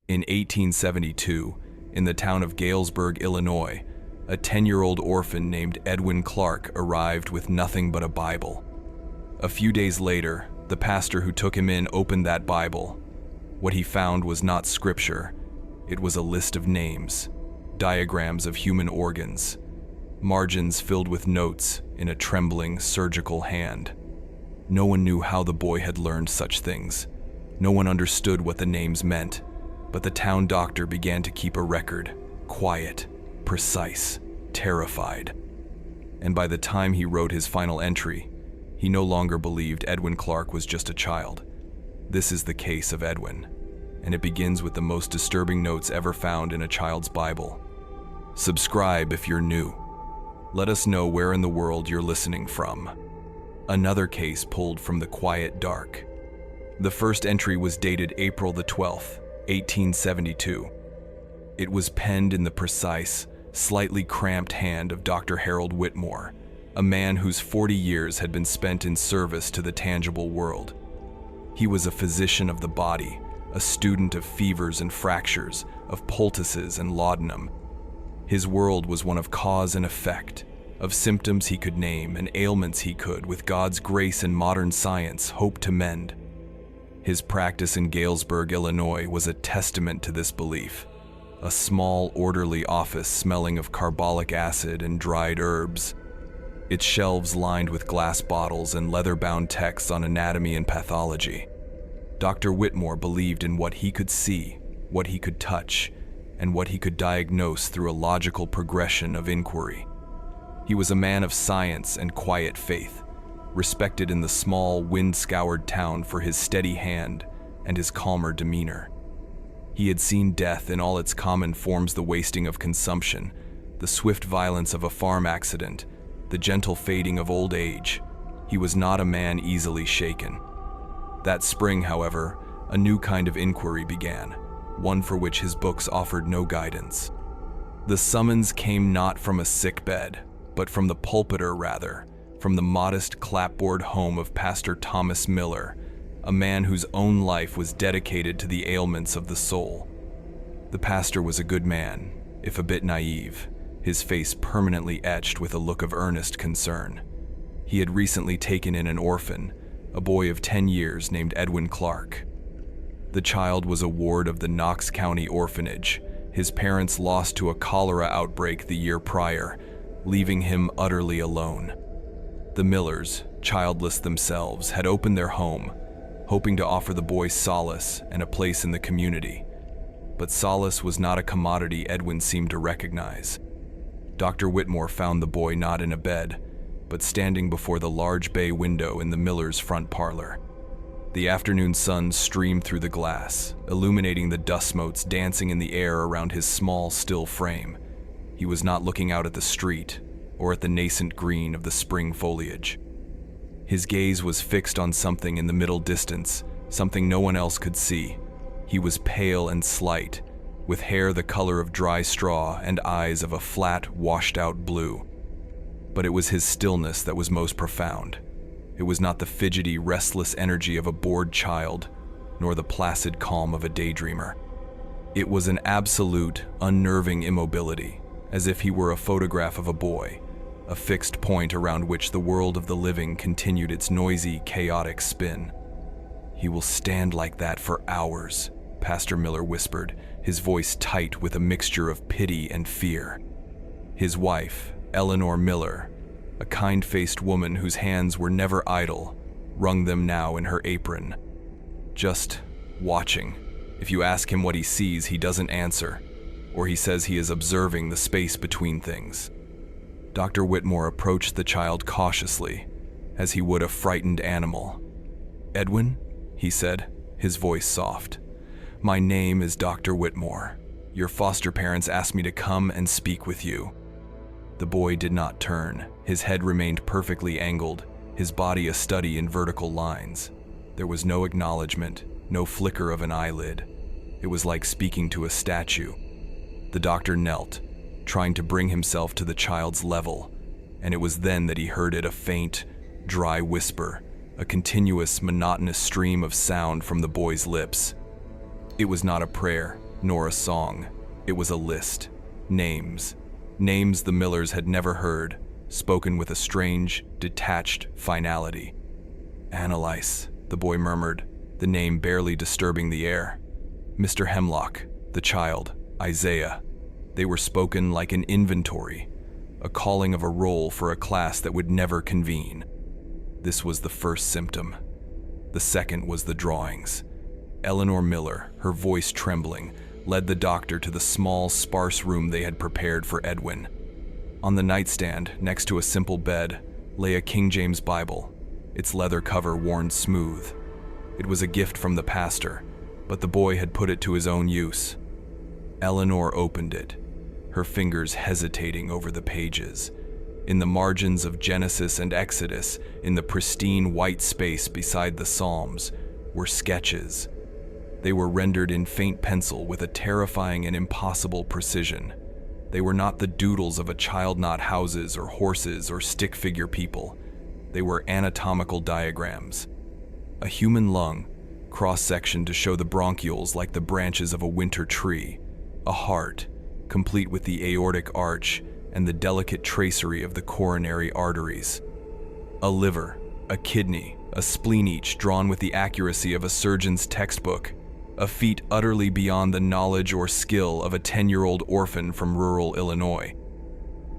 In 1872, in the town of Galesburg, Illinois, a 10-year-old orphan named Edwin Clark arrived with nothing but a Bible. A few days later, the pastor who took him in opened that Bible. What he found was not scripture. It was a list of names, diagrams of human organs, margins filled with notes in a trembling, surgical hand. No one knew how the boy had learned such things. No one understood what the names meant, but the town doctor began to keep a record, quiet, precise, terrified. And by the time he wrote his final entry, he no longer believed Edwin Clark was just a child. This is the case of Edwin, and it begins with the most disturbing notes ever found in a child's Bible. Subscribe if you're new. Let us know where in the world you're listening from. Another case pulled from the quiet dark. The first entry was dated April the 12th, 1872. It was penned in the precise, slightly cramped hand of Dr. Harold Whitmore, a man whose 40 years had been spent in service to the tangible world. He was a physician of the body, a student of fevers and fractures, of poultices and laudanum. His world was one of cause and effect, of symptoms he could name and ailments he could, with God's grace and modern science, hope to mend. His practice in Galesburg, Illinois, was a testament to this belief. A small, orderly office smelling of carbolic acid and dried herbs. Its shelves lined with glass bottles and leather-bound texts on anatomy and pathology. Dr. Whitmore believed in what he could see, what he could touch, and what he could diagnose through a logical progression of inquiry. He was a man of science and quiet faith, respected in the small, wind-scoured town for his steady hand and his calmer demeanor. He had seen death in all its common forms: the wasting of consumption, the swift violence of a farm accident, the gentle fading of old age. He was not a man easily shaken. That spring, however, a new kind of inquiry began, one for which his books offered no guidance. The summons came not from a sickbed, but from the pulpit, or rather, from the modest clapboard home of Pastor Thomas Miller, a man whose own life was dedicated to the ailments of the soul. The pastor was a good man, if a bit naive, his face permanently etched with a look of earnest concern. He had recently taken in an orphan, a boy of 10 years named Edwin Clark. The child was a ward of the Knox County Orphanage, his parents lost to a cholera outbreak the year prior, leaving him utterly alone. The Millers, childless themselves, had opened their home, hoping to offer the boy solace and a place in the community. But solace was not a commodity Edwin seemed to recognize. Dr. Whitmore found the boy not in a bed, but standing before the large bay window in the Millers' front parlor. The afternoon sun streamed through the glass, illuminating the dust motes dancing in the air around his small, still frame. He was not looking out at the street or at the nascent green of the spring foliage. His gaze was fixed on something in the middle distance, something no one else could see. He was pale and slight, with hair the color of dry straw and eyes of a flat, washed-out blue. But it was his stillness that was most profound. It was not the fidgety, restless energy of a bored child, nor the placid calm of a daydreamer. It was an absolute, unnerving immobility, as if he were a photograph of a boy, a fixed point around which the world of the living continued its noisy, chaotic spin. "He will stand like that for hours," Pastor Miller whispered, his voice tight with a mixture of pity and fear. His wife, Eleanor Miller, a kind-faced woman whose hands were never idle, wrung them now in her apron. "Just watching. If you ask him what he sees, he doesn't answer, or he says he is observing the space between things." Dr. Whitmore approached the child cautiously, as he would a frightened animal. "Edwin," he said, his voice soft. "My name is Dr. Whitmore. Your foster parents asked me to come and speak with you." The boy did not turn. His head remained perfectly angled, his body a study in vertical lines. There was no acknowledgement, no flicker of an eyelid. It was like speaking to a statue. The doctor knelt, trying to bring himself to the child's level, and it was then that he heard it, a faint, dry whisper, a continuous, monotonous stream of sound from the boy's lips. It was not a prayer. nor a song. It was a list. Names. Names the Millers had never heard, spoken with a strange, detached finality. Annalise, the boy murmured, the name barely disturbing the air. Mr. Hemlock, the child, Isaiah. They were spoken like an inventory, a calling of a roll for a class that would never convene. This was the first symptom. The second was the drawings. Eleanor Miller, her voice trembling, led the doctor to the small, sparse room they had prepared for Edwin. On the nightstand, next to a simple bed, lay a King James Bible, its leather cover worn smooth. It was a gift from the pastor, but the boy had put it to his own use. Eleanor opened it, her fingers hesitating over the pages. In the margins of Genesis and Exodus, in the pristine white space beside the Psalms, were sketches. They were rendered in faint pencil with a terrifying and impossible precision. They were not the doodles of a child, not houses or horses or stick figure people. They were anatomical diagrams. A human lung, cross-sectioned to show the bronchioles like the branches of a winter tree. A heart, complete with the aortic arch and the delicate tracery of the coronary arteries. A liver, a kidney, a spleen, each drawn with the accuracy of a surgeon's textbook. A feat utterly beyond the knowledge or skill of a 10-year-old orphan from rural Illinois.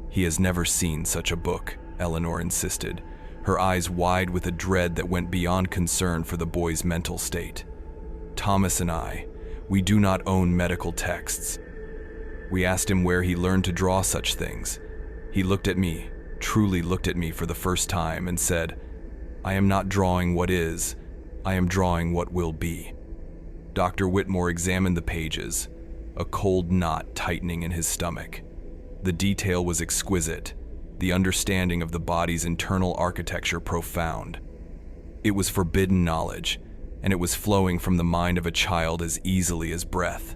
He has never seen such a book, Eleanor insisted, her eyes wide with a dread that went beyond concern for the boy's mental state. Thomas and I, we do not own medical texts. We asked him where he learned to draw such things. He looked at me, truly looked at me for the first time, and said, "I am not drawing what is, I am drawing what will be." Dr. Whitmore examined the pages, a cold knot tightening in his stomach. The detail was exquisite, the understanding of the body's internal architecture profound. It was forbidden knowledge, and it was flowing from the mind of a child as easily as breath.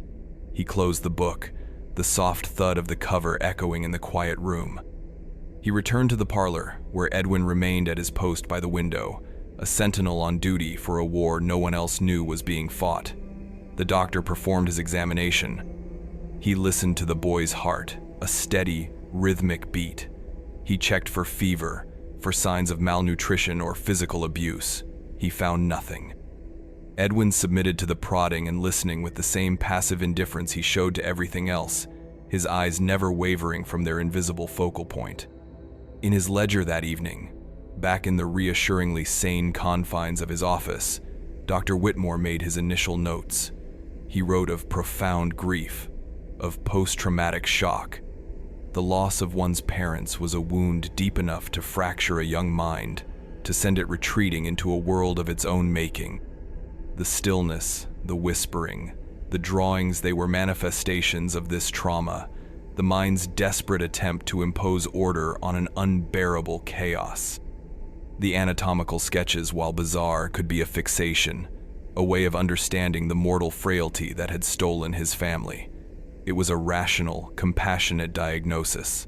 He closed the book, the soft thud of the cover echoing in the quiet room. He returned to the parlor, where Edwin remained at his post by the window, a sentinel on duty for a war no one else knew was being fought. The doctor performed his examination. He listened to the boy's heart, a steady, rhythmic beat. He checked for fever, for signs of malnutrition or physical abuse. He found nothing. Edwin submitted to the prodding and listening with the same passive indifference he showed to everything else, his eyes never wavering from their invisible focal point. In his ledger that evening, back in the reassuringly sane confines of his office, Dr. Whitmore made his initial notes. He wrote of profound grief, of post-traumatic shock. The loss of one's parents was a wound deep enough to fracture a young mind, to send it retreating into a world of its own making. The stillness, the whispering, the drawings, they were manifestations of this trauma, the mind's desperate attempt to impose order on an unbearable chaos. The anatomical sketches, while bizarre, could be a fixation, a way of understanding the mortal frailty that had stolen his family. It was a rational, compassionate diagnosis.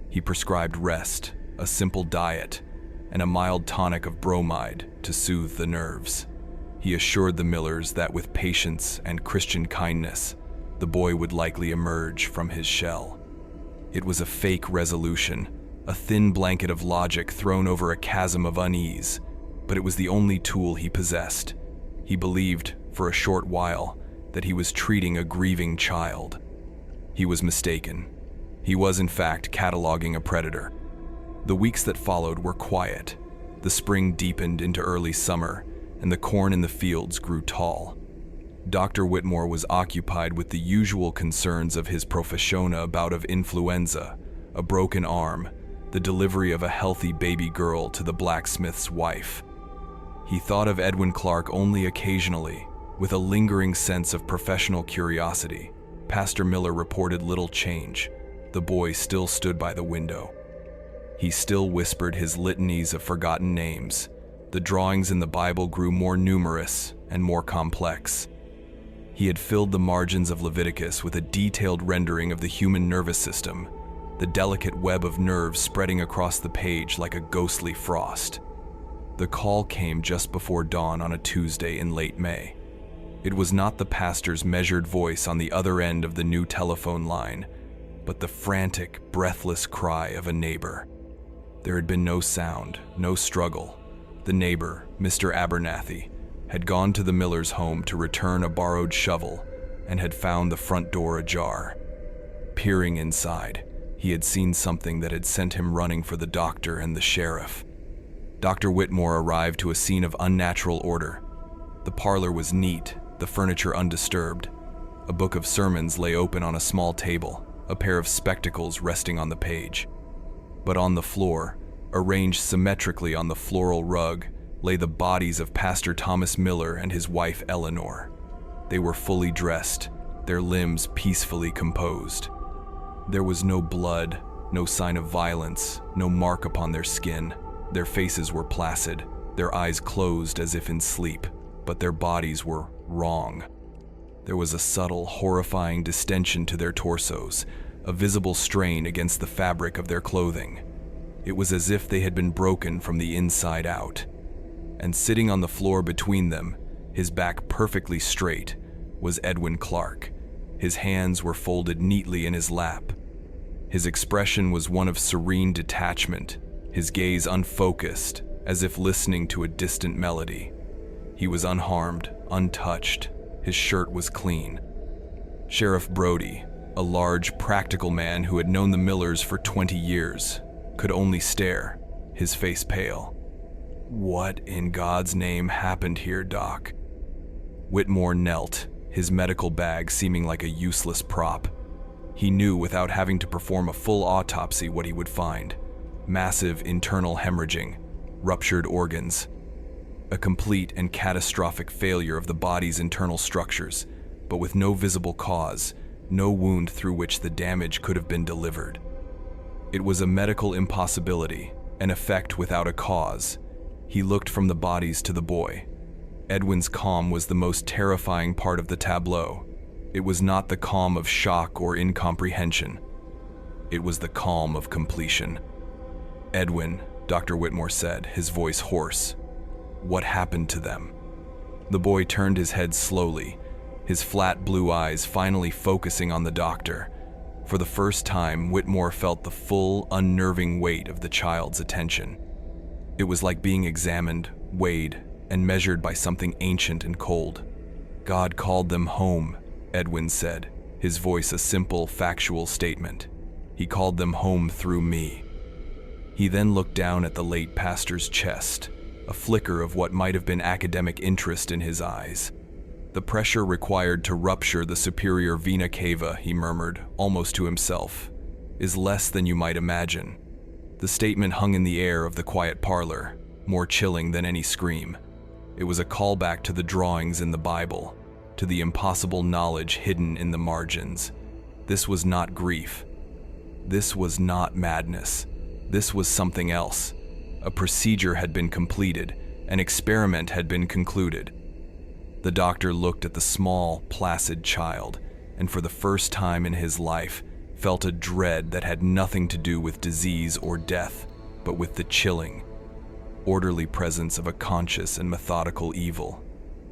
He prescribed rest, a simple diet, and a mild tonic of bromide to soothe the nerves. He assured the Millers that with patience and Christian kindness, the boy would likely emerge from his shell. It was a fake resolution, a thin blanket of logic thrown over a chasm of unease, but it was the only tool he possessed. He believed, for a short while, that he was treating a grieving child. He was mistaken. He was, in fact, cataloging a predator. The weeks that followed were quiet. The spring deepened into early summer, and the corn in the fields grew tall. Dr. Whitmore was occupied with the usual concerns of his professiona, a bout of influenza, a broken arm, the delivery of a healthy baby girl to the blacksmith's wife. He thought of Edwin Clark only occasionally, with a lingering sense of professional curiosity. Pastor Miller reported little change. The boy still stood by the window. He still whispered his litanies of forgotten names. The drawings in the Bible grew more numerous and more complex. He had filled the margins of Leviticus with a detailed rendering of the human nervous system, the delicate web of nerves spreading across the page like a ghostly frost. The call came just before dawn on a Tuesday in late May. It was not the pastor's measured voice on the other end of the new telephone line, but the frantic, breathless cry of a neighbor. There had been no sound, no struggle. The neighbor, Mr. Abernathy, had gone to the miller's home to return a borrowed shovel and had found the front door ajar. Peering inside, he had seen something that had sent him running for the doctor and the sheriff. Dr. Whitmore arrived to a scene of unnatural order. The parlor was neat, the furniture undisturbed. A book of sermons lay open on a small table, a pair of spectacles resting on the page. But on the floor, arranged symmetrically on the floral rug, lay the bodies of Pastor Thomas Miller and his wife Eleanor. They were fully dressed, their limbs peacefully composed. There was no blood, no sign of violence, no mark upon their skin. Their faces were placid, their eyes closed as if in sleep, but their bodies were wrong. There was a subtle, horrifying distension to their torsos, a visible strain against the fabric of their clothing. It was as if they had been broken from the inside out. And sitting on the floor between them, his back perfectly straight, was Edwin Clark. His hands were folded neatly in his lap. His expression was one of serene detachment, his gaze unfocused, as if listening to a distant melody. He was unharmed, untouched. His shirt was clean. Sheriff Brody, a large, practical man who had known the Millers for 20 years, could only stare, his face pale. "What in God's name happened here, Doc?" Whitmore knelt, his medical bag seeming like a useless prop. He knew without having to perform a full autopsy what he would find: massive internal hemorrhaging, ruptured organs, a complete and catastrophic failure of the body's internal structures, but with no visible cause, no wound through which the damage could have been delivered. It was a medical impossibility, an effect without a cause. He looked from the bodies to the boy. Edwin's calm was the most terrifying part of the tableau. It was not the calm of shock or incomprehension. It was the calm of completion. "Edwin," Dr. Whitmore said, his voice hoarse, "what happened to them?" The boy turned his head slowly, his flat blue eyes finally focusing on the doctor. For the first time, Whitmore felt the full, unnerving weight of the child's attention. It was like being examined, weighed, and measured by something ancient and cold. "God called them home," Edwin said, his voice a simple, factual statement. "He called them home through me." He then looked down at the late pastor's chest, a flicker of what might have been academic interest in his eyes. "The pressure required to rupture the superior vena cava," he murmured, almost to himself, "is less than you might imagine." The statement hung in the air of the quiet parlor, more chilling than any scream. It was a callback to the drawings in the Bible, to the impossible knowledge hidden in the margins. This was not grief. This was not madness. This was something else. A procedure had been completed, an experiment had been concluded. The doctor looked at the small, placid child, and for the first time in his life, felt a dread that had nothing to do with disease or death, but with the chilling, orderly presence of a conscious and methodical evil.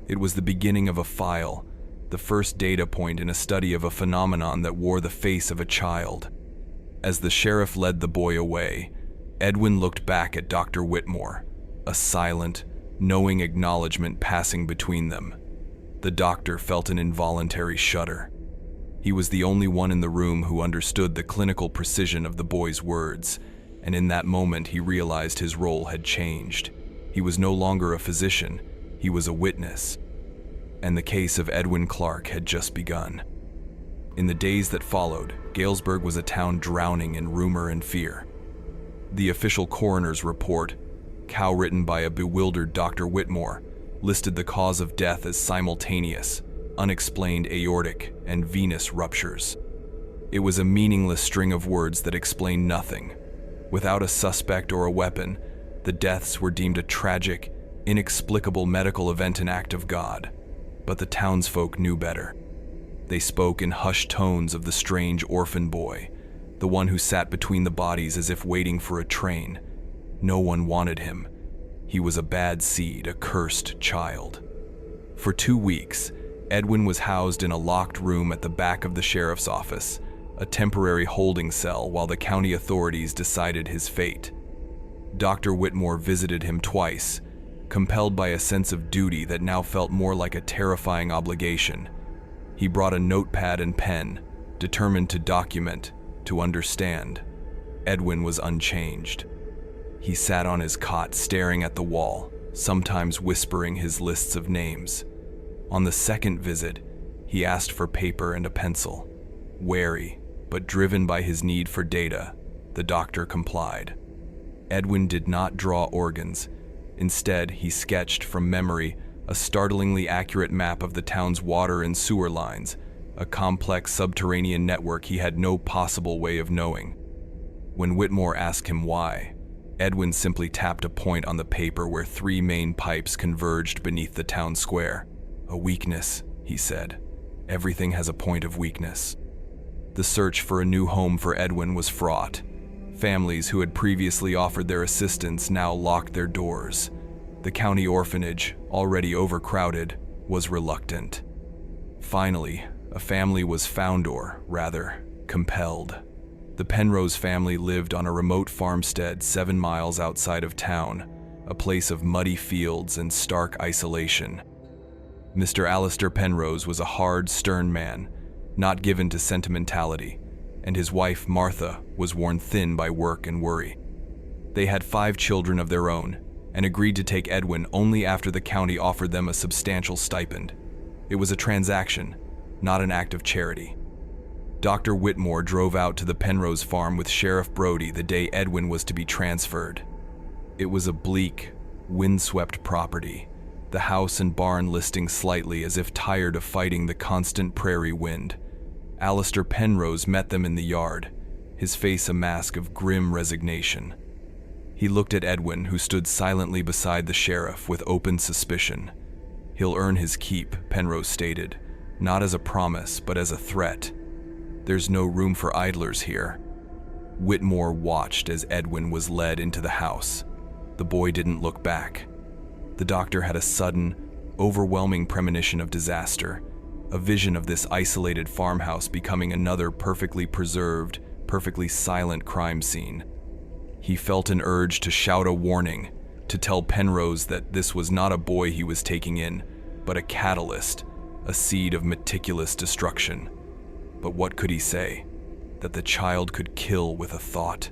It was the beginning of a file, the first data point in a study of a phenomenon that wore the face of a child. As the sheriff led the boy away, Edwin looked back at Dr. Whitmore, a silent, knowing acknowledgement passing between them. The doctor felt an involuntary shudder. He was the only one in the room who understood the clinical precision of the boy's words, and in that moment he realized his role had changed. He was no longer a physician, he was a witness. And the case of Edwin Clark had just begun. In the days that followed, Galesburg was a town drowning in rumor and fear. The official coroner's report, cow-written by a bewildered Dr. Whitmore, listed the cause of death as simultaneous, unexplained aortic and venous ruptures. It was a meaningless string of words that explained nothing. Without a suspect or a weapon, the deaths were deemed a tragic, inexplicable medical event, an act of God. But the townsfolk knew better. They spoke in hushed tones of the strange orphan boy, the one who sat between the bodies as if waiting for a train. No one wanted him. He was a bad seed, a cursed child. For 2 weeks, Edwin was housed in a locked room at the back of the sheriff's office, a temporary holding cell while the county authorities decided his fate. Dr. Whitmore visited him twice, compelled by a sense of duty that now felt more like a terrifying obligation. He brought a notepad and pen, determined to document, to understand. Edwin was unchanged. He sat on his cot staring at the wall, sometimes whispering his lists of names. On the second visit, he asked for paper and a pencil. Wary, but driven by his need for data, the doctor complied. Edwin did not draw organs. Instead, he sketched from memory a startlingly accurate map of the town's water and sewer lines, a complex subterranean network he had no possible way of knowing. When Whitmore asked him why, Edwin simply tapped a point on the paper where 3 main pipes converged beneath the town square. "A weakness," he said. "Everything has a point of weakness." The search for a new home for Edwin was fraught. Families who had previously offered their assistance now locked their doors. The county orphanage, already overcrowded, was reluctant. Finally, a family was found, or rather, compelled. The Penrose family lived on a remote farmstead 7 miles outside of town, a place of muddy fields and stark isolation. Mr. Alistair Penrose was a hard, stern man, not given to sentimentality, and his wife, Martha, was worn thin by work and worry. They had 5 children of their own, and agreed to take Edwin only after the county offered them a substantial stipend. It was a transaction, not an act of charity. Dr. Whitmore drove out to the Penrose farm with Sheriff Brody the day Edwin was to be transferred. It was a bleak, windswept property, the house and barn listing slightly as if tired of fighting the constant prairie wind. Alistair Penrose met them in the yard, his face a mask of grim resignation. He looked at Edwin, who stood silently beside the sheriff, with open suspicion. "He'll earn his keep," Penrose stated, not as a promise, but as a threat. "There's no room for idlers here." Whitmore watched as Edwin was led into the house. The boy didn't look back. The doctor had a sudden, overwhelming premonition of disaster, a vision of this isolated farmhouse becoming another perfectly preserved, perfectly silent crime scene. He felt an urge to shout a warning, to tell Penrose that this was not a boy he was taking in, but a catalyst, a seed of meticulous destruction. But what could he say? That the child could kill with a thought?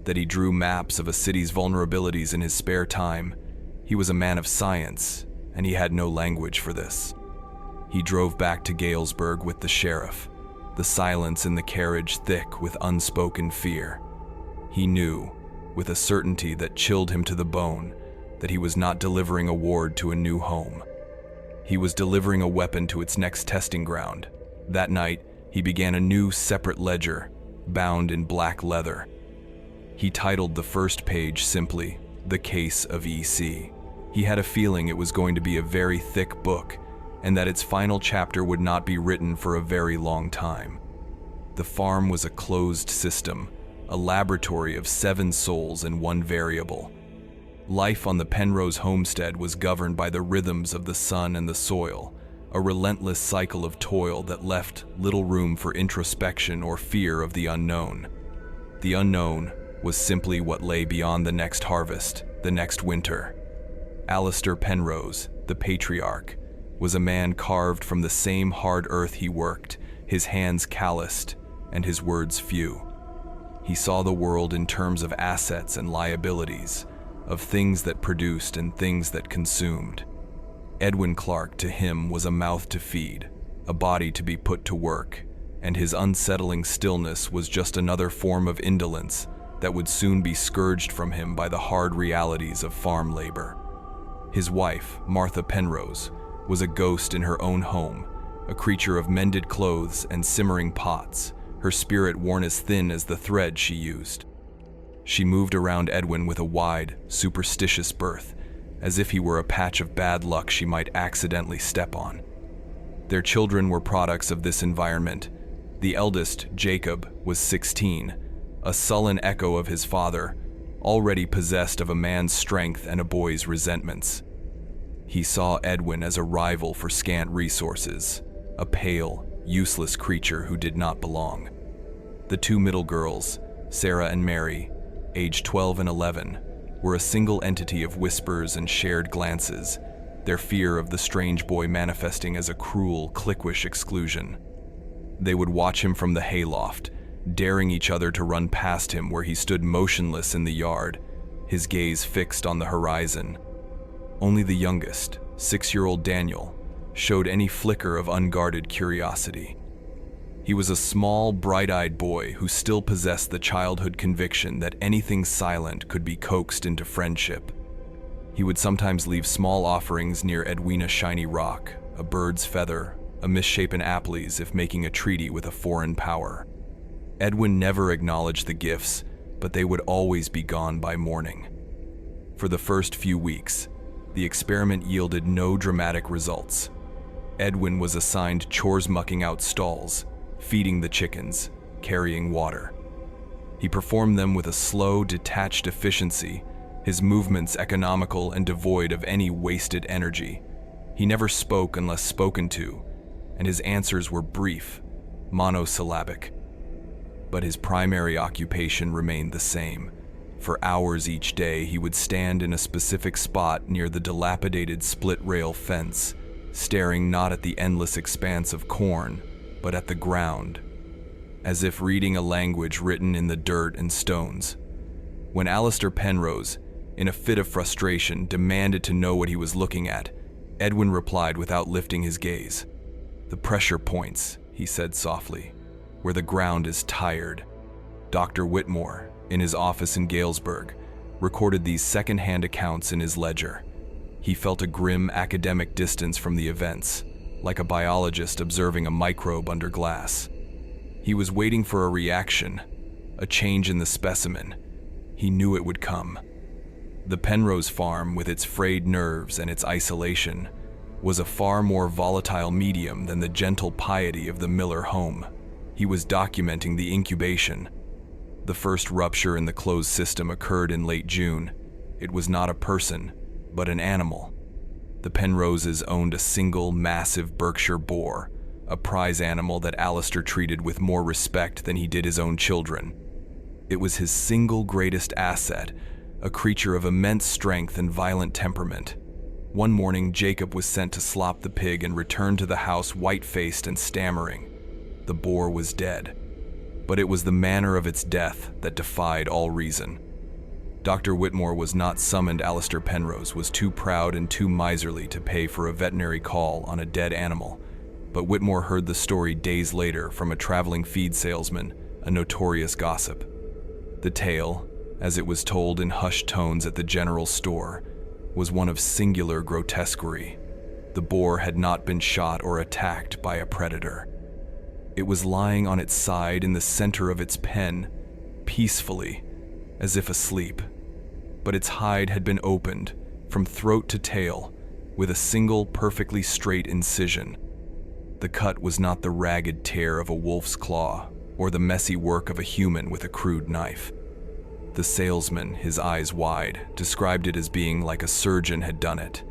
That he drew maps of a city's vulnerabilities in his spare time? He was a man of science, and he had no language for this. He drove back to Galesburg with the sheriff, the silence in the carriage thick with unspoken fear. He knew, with a certainty that chilled him to the bone, that he was not delivering a ward to a new home. He was delivering a weapon to its next testing ground. That night, he began a new separate ledger, bound in black leather. He titled the first page simply, "The Case of E.C." He had a feeling it was going to be a very thick book, and that its final chapter would not be written for a very long time. The farm was a closed system, a laboratory of 7 souls and 1 variable. Life on the Penrose homestead was governed by the rhythms of the sun and the soil, a relentless cycle of toil that left little room for introspection or fear of the unknown. The unknown was simply what lay beyond the next harvest, the next winter. Alistair Penrose, the patriarch, was a man carved from the same hard earth he worked, his hands calloused and his words few. He saw the world in terms of assets and liabilities, of things that produced and things that consumed. Edwin Clark to him was a mouth to feed, a body to be put to work, and his unsettling stillness was just another form of indolence that would soon be scourged from him by the hard realities of farm labor. His wife, Martha Penrose, was a ghost in her own home, a creature of mended clothes and simmering pots, her spirit worn as thin as the thread she used. She moved around Edwin with a wide, superstitious berth, as if he were a patch of bad luck she might accidentally step on. Their children were products of this environment. The eldest, Jacob, was 16, a sullen echo of his father, already possessed of a man's strength and a boy's resentments. He saw Edwin as a rival for scant resources, a pale, useless creature who did not belong. The two middle girls, Sarah and Mary, aged 12 and 11, were a single entity of whispers and shared glances, their fear of the strange boy manifesting as a cruel, cliquish exclusion. They would watch him from the hayloft, daring each other to run past him where he stood motionless in the yard, his gaze fixed on the horizon. Only the youngest, 6-year-old Daniel, showed any flicker of unguarded curiosity. He was a small, bright-eyed boy who still possessed the childhood conviction that anything silent could be coaxed into friendship. He would sometimes leave small offerings near Edwina's shiny rock, a bird's feather, a misshapen apple if making a treaty with a foreign power. Edwin never acknowledged the gifts, but they would always be gone by morning. For the first few weeks, the experiment yielded no dramatic results. Edwin was assigned chores mucking out stalls, feeding the chickens, carrying water. He performed them with a slow, detached efficiency, his movements economical and devoid of any wasted energy. He never spoke unless spoken to, and his answers were brief, monosyllabic. But his primary occupation remained the same. For hours each day, he would stand in a specific spot near the dilapidated split-rail fence, staring not at the endless expanse of corn, but at the ground, as if reading a language written in the dirt and stones. When Alistair Penrose, in a fit of frustration, demanded to know what he was looking at, Edwin replied without lifting his gaze. "The pressure points," he said softly, "where the ground is tired." Dr. Whitmore, in his office in Galesburg, recorded these second-hand accounts in his ledger. He felt a grim academic distance from the events, like a biologist observing a microbe under glass. He was waiting for a reaction, a change in the specimen. He knew it would come. The Penrose farm, with its frayed nerves and its isolation, was a far more volatile medium than the gentle piety of the Miller home. He was documenting the incubation. The first rupture in the closed system occurred in late June. It was not a person, but an animal. The Penroses owned a single, massive Berkshire boar, a prize animal that Alistair treated with more respect than he did his own children. It was his single greatest asset, a creature of immense strength and violent temperament. One morning, Jacob was sent to slop the pig and returned to the house white-faced and stammering. The boar was dead, but it was the manner of its death that defied all reason. Dr. Whitmore was not summoned. Alistair Penrose was too proud and too miserly to pay for a veterinary call on a dead animal, but Whitmore heard the story days later from a traveling feed salesman, a notorious gossip. The tale, as it was told in hushed tones at the general store, was one of singular grotesquerie. The boar had not been shot or attacked by a predator. It was lying on its side in the center of its pen, peacefully, as if asleep. But its hide had been opened, from throat to tail, with a single perfectly straight incision. The cut was not the ragged tear of a wolf's claw, or the messy work of a human with a crude knife. The salesman, his eyes wide, described it as being like a surgeon had done it.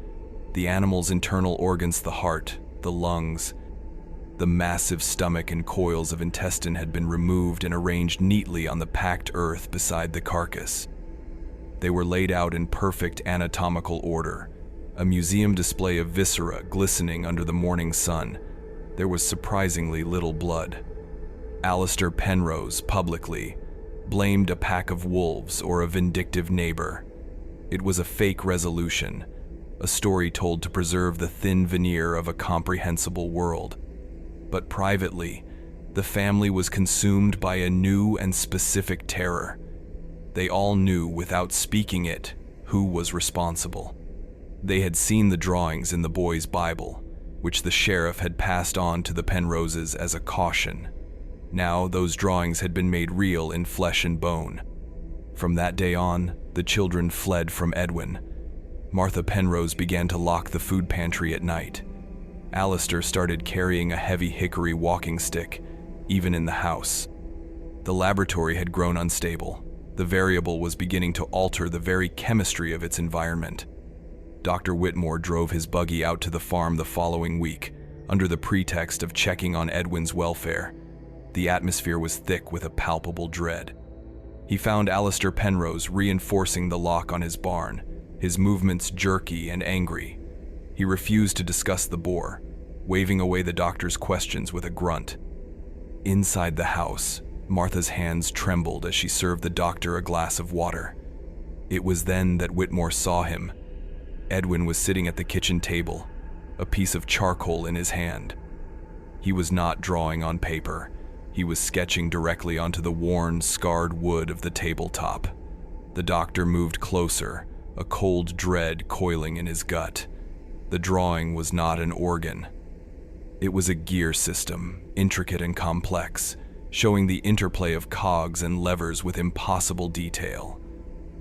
The animal's internal organs, the heart, the lungs, the massive stomach and coils of intestine had been removed and arranged neatly on the packed earth beside the carcass. They were laid out in perfect anatomical order, a museum display of viscera glistening under the morning sun. There was surprisingly little blood. Alistair Penrose, publicly, blamed a pack of wolves or a vindictive neighbor. It was a fake resolution, a story told to preserve the thin veneer of a comprehensible world. But privately, the family was consumed by a new and specific terror. They all knew, without speaking it, who was responsible. They had seen the drawings in the boy's Bible, which the sheriff had passed on to the Penroses as a caution. Now those drawings had been made real in flesh and bone. From that day on, the children fled from Edwin. Martha Penrose began to lock the food pantry at night. Alistair started carrying a heavy hickory walking stick, even in the house. The laboratory had grown unstable. The variable was beginning to alter the very chemistry of its environment. Dr. Whitmore drove his buggy out to the farm the following week, under the pretext of checking on Edwin's welfare. The atmosphere was thick with a palpable dread. He found Alistair Penrose reinforcing the lock on his barn, his movements jerky and angry. He refused to discuss the boar, waving away the doctor's questions with a grunt. Inside the house, Martha's hands trembled as she served the doctor a glass of water. It was then that Whitmore saw him. Edwin was sitting at the kitchen table, a piece of charcoal in his hand. He was not drawing on paper. He was sketching directly onto the worn, scarred wood of the tabletop. The doctor moved closer, a cold dread coiling in his gut. The drawing was not an organ. It was a gear system, intricate and complex, showing the interplay of cogs and levers with impossible detail.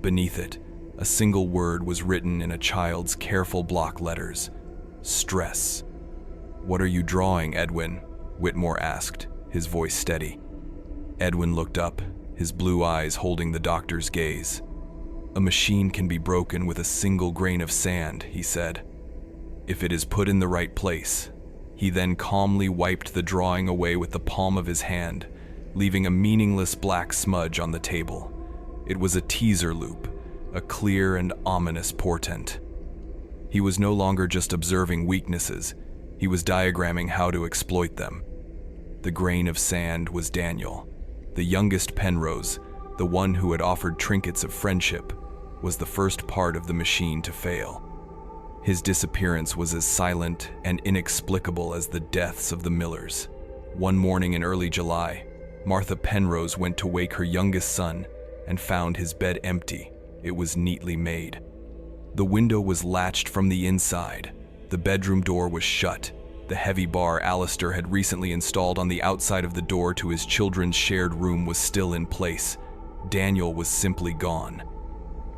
Beneath it, a single word was written in a child's careful block letters: stress. "What are you drawing, Edwin?" Whitmore asked, his voice steady. Edwin looked up, his blue eyes holding the doctor's gaze. "A machine can be broken with a single grain of sand," he said, "if it is put in the right place." He then calmly wiped the drawing away with the palm of his hand, leaving a meaningless black smudge on the table. It was a teaser loop, a clear and ominous portent. He was no longer just observing weaknesses, he was diagramming how to exploit them. The grain of sand was Daniel, the youngest Penrose, the one who had offered trinkets of friendship, was the first part of the machine to fail. His disappearance was as silent and inexplicable as the deaths of the Millers. One morning in early July, Martha Penrose went to wake her youngest son and found his bed empty. It was neatly made. The window was latched from the inside. The bedroom door was shut. The heavy bar Alistair had recently installed on the outside of the door to his children's shared room was still in place. Daniel was simply gone.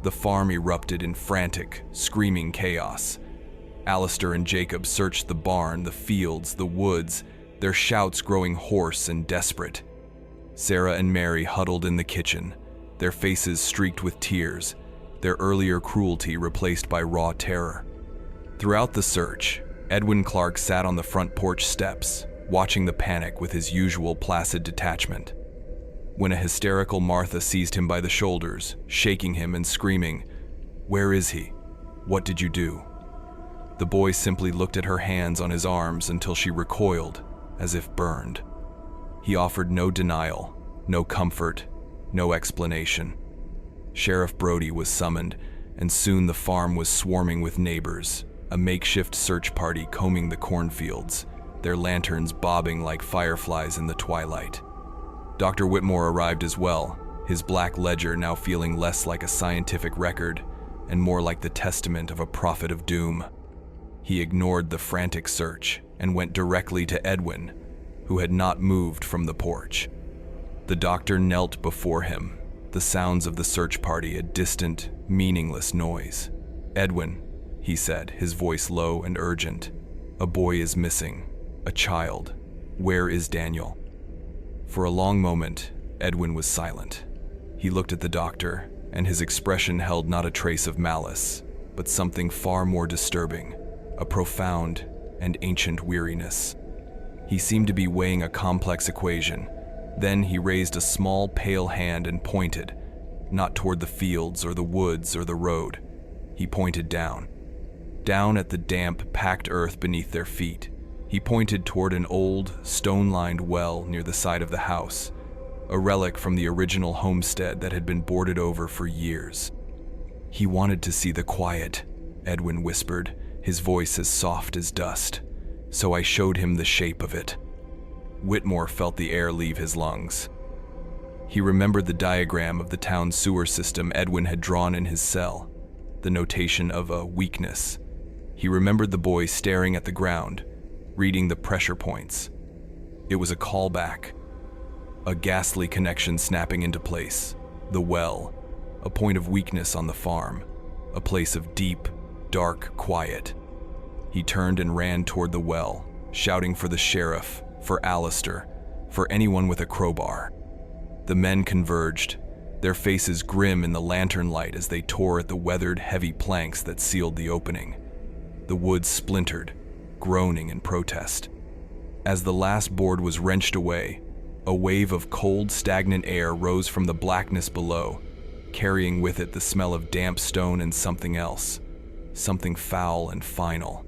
The farm erupted in frantic, screaming chaos. Alistair and Jacob searched the barn, the fields, the woods, their shouts growing hoarse and desperate. Sarah and Mary huddled in the kitchen, their faces streaked with tears, their earlier cruelty replaced by raw terror. Throughout the search, Edwin Clark sat on the front porch steps, watching the panic with his usual placid detachment. When a hysterical Martha seized him by the shoulders, shaking him and screaming, "Where is he? What did you do?" The boy simply looked at her hands on his arms until she recoiled, as if burned. He offered no denial, no comfort, no explanation. Sheriff Brody was summoned, and soon the farm was swarming with neighbors, a makeshift search party combing the cornfields, their lanterns bobbing like fireflies in the twilight. Dr. Whitmore arrived as well, his black ledger now feeling less like a scientific record and more like the testament of a prophet of doom. He ignored the frantic search and went directly to Edwin, who had not moved from the porch. The doctor knelt before him, the sounds of the search party a distant, meaningless noise. "Edwin," he said, his voice low and urgent, "a boy is missing, a child. Where is Daniel?" For a long moment, Edwin was silent. He looked at the doctor, and his expression held not a trace of malice, but something far more disturbing, a profound and ancient weariness. He seemed to be weighing a complex equation. Then he raised a small, pale hand and pointed, not toward the fields or the woods or the road. He pointed down at the damp, packed earth beneath their feet. He pointed toward an old, stone-lined well near the side of the house, a relic from the original homestead that had been boarded over for years. "He wanted to see the quiet," Edwin whispered, his voice as soft as dust. "So I showed him the shape of it." Whitmore felt the air leave his lungs. He remembered the diagram of the town sewer system Edwin had drawn in his cell, the notation of a weakness. He remembered the boy staring at the ground, reading the pressure points. It was a callback, a ghastly connection snapping into place. The well, a point of weakness on the farm, a place of deep, dark quiet. He turned and ran toward the well, shouting for the sheriff, for Alistair, for anyone with a crowbar. The men converged, their faces grim in the lantern light as they tore at the weathered, heavy planks that sealed the opening. The wood splintered, groaning in protest. As the last board was wrenched away, a wave of cold, stagnant air rose from the blackness below, carrying with it the smell of damp stone and something else, something foul and final.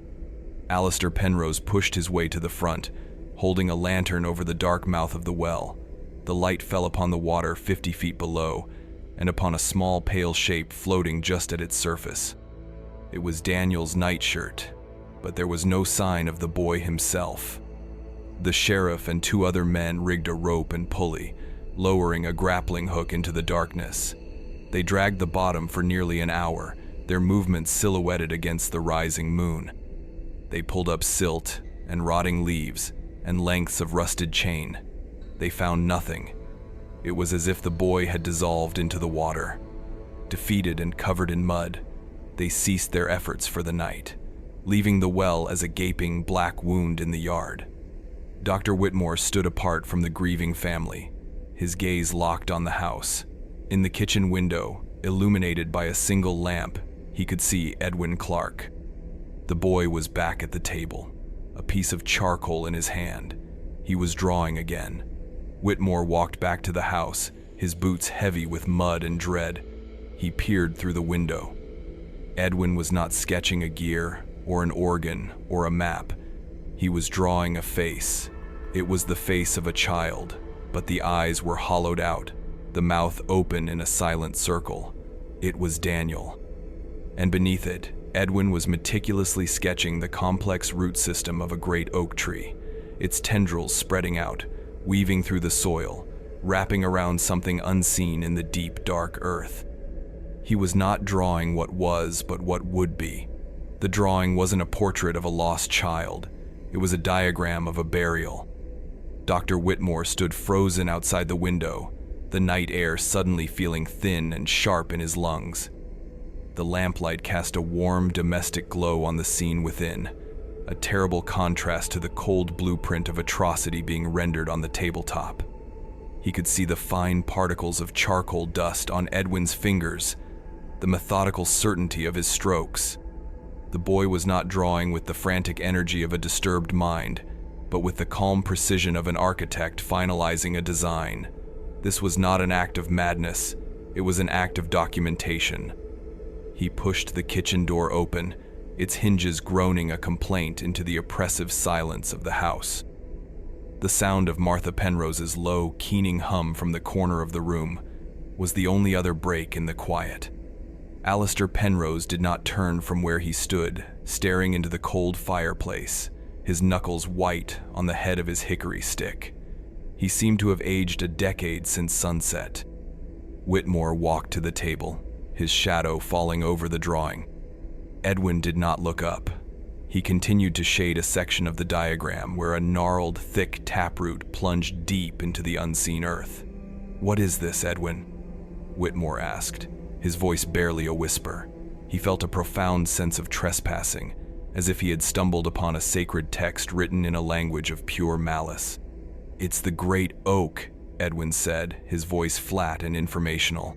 Alistair Penrose pushed his way to the front, holding a lantern over the dark mouth of the well. The light fell upon the water 50 feet below, and upon a small pale shape floating just at its surface. It was Daniel's nightshirt, but there was no sign of the boy himself. The sheriff and 2 other men rigged a rope and pulley, lowering a grappling hook into the darkness. They dragged the bottom for nearly an hour, their movements silhouetted against the rising moon. They pulled up silt and rotting leaves and lengths of rusted chain. They found nothing. It was as if the boy had dissolved into the water. Defeated and covered in mud, they ceased their efforts for the night, leaving the well as a gaping black wound in the yard. Dr. Whitmore stood apart from the grieving family, his gaze locked on the house. In the kitchen window, illuminated by a single lamp, he could see Edwin Clark. The boy was back at the table, a piece of charcoal in his hand. He was drawing again. Whitmore walked back to the house, his boots heavy with mud and dread. He peered through the window. Edwin was not sketching a gear, or an organ, or a map. He was drawing a face. It was the face of a child, but the eyes were hollowed out, the mouth open in a silent circle. It was Daniel. And beneath it, Edwin was meticulously sketching the complex root system of a great oak tree, its tendrils spreading out, weaving through the soil, wrapping around something unseen in the deep, dark earth. He was not drawing what was, but what would be. The drawing wasn't a portrait of a lost child. It was a diagram of a burial. Dr. Whitmore stood frozen outside the window, the night air suddenly feeling thin and sharp in his lungs. The lamplight cast a warm, domestic glow on the scene within, a terrible contrast to the cold blueprint of atrocity being rendered on the tabletop. He could see the fine particles of charcoal dust on Edwin's fingers, the methodical certainty of his strokes. The boy was not drawing with the frantic energy of a disturbed mind, but with the calm precision of an architect finalizing a design. This was not an act of madness, it was an act of documentation. He pushed the kitchen door open, its hinges groaning a complaint into the oppressive silence of the house. The sound of Martha Penrose's low, keening hum from the corner of the room was the only other break in the quiet. Alistair Penrose did not turn from where he stood, staring into the cold fireplace, his knuckles white on the head of his hickory stick. He seemed to have aged a decade since sunset. Whitmore walked to the table, his shadow falling over the drawing. Edwin did not look up. He continued to shade a section of the diagram where a gnarled, thick taproot plunged deep into the unseen earth. "What is this, Edwin?" Whitmore asked, his voice barely a whisper. He felt a profound sense of trespassing, as if he had stumbled upon a sacred text written in a language of pure malice. "It's the great oak," Edwin said, his voice flat and informational.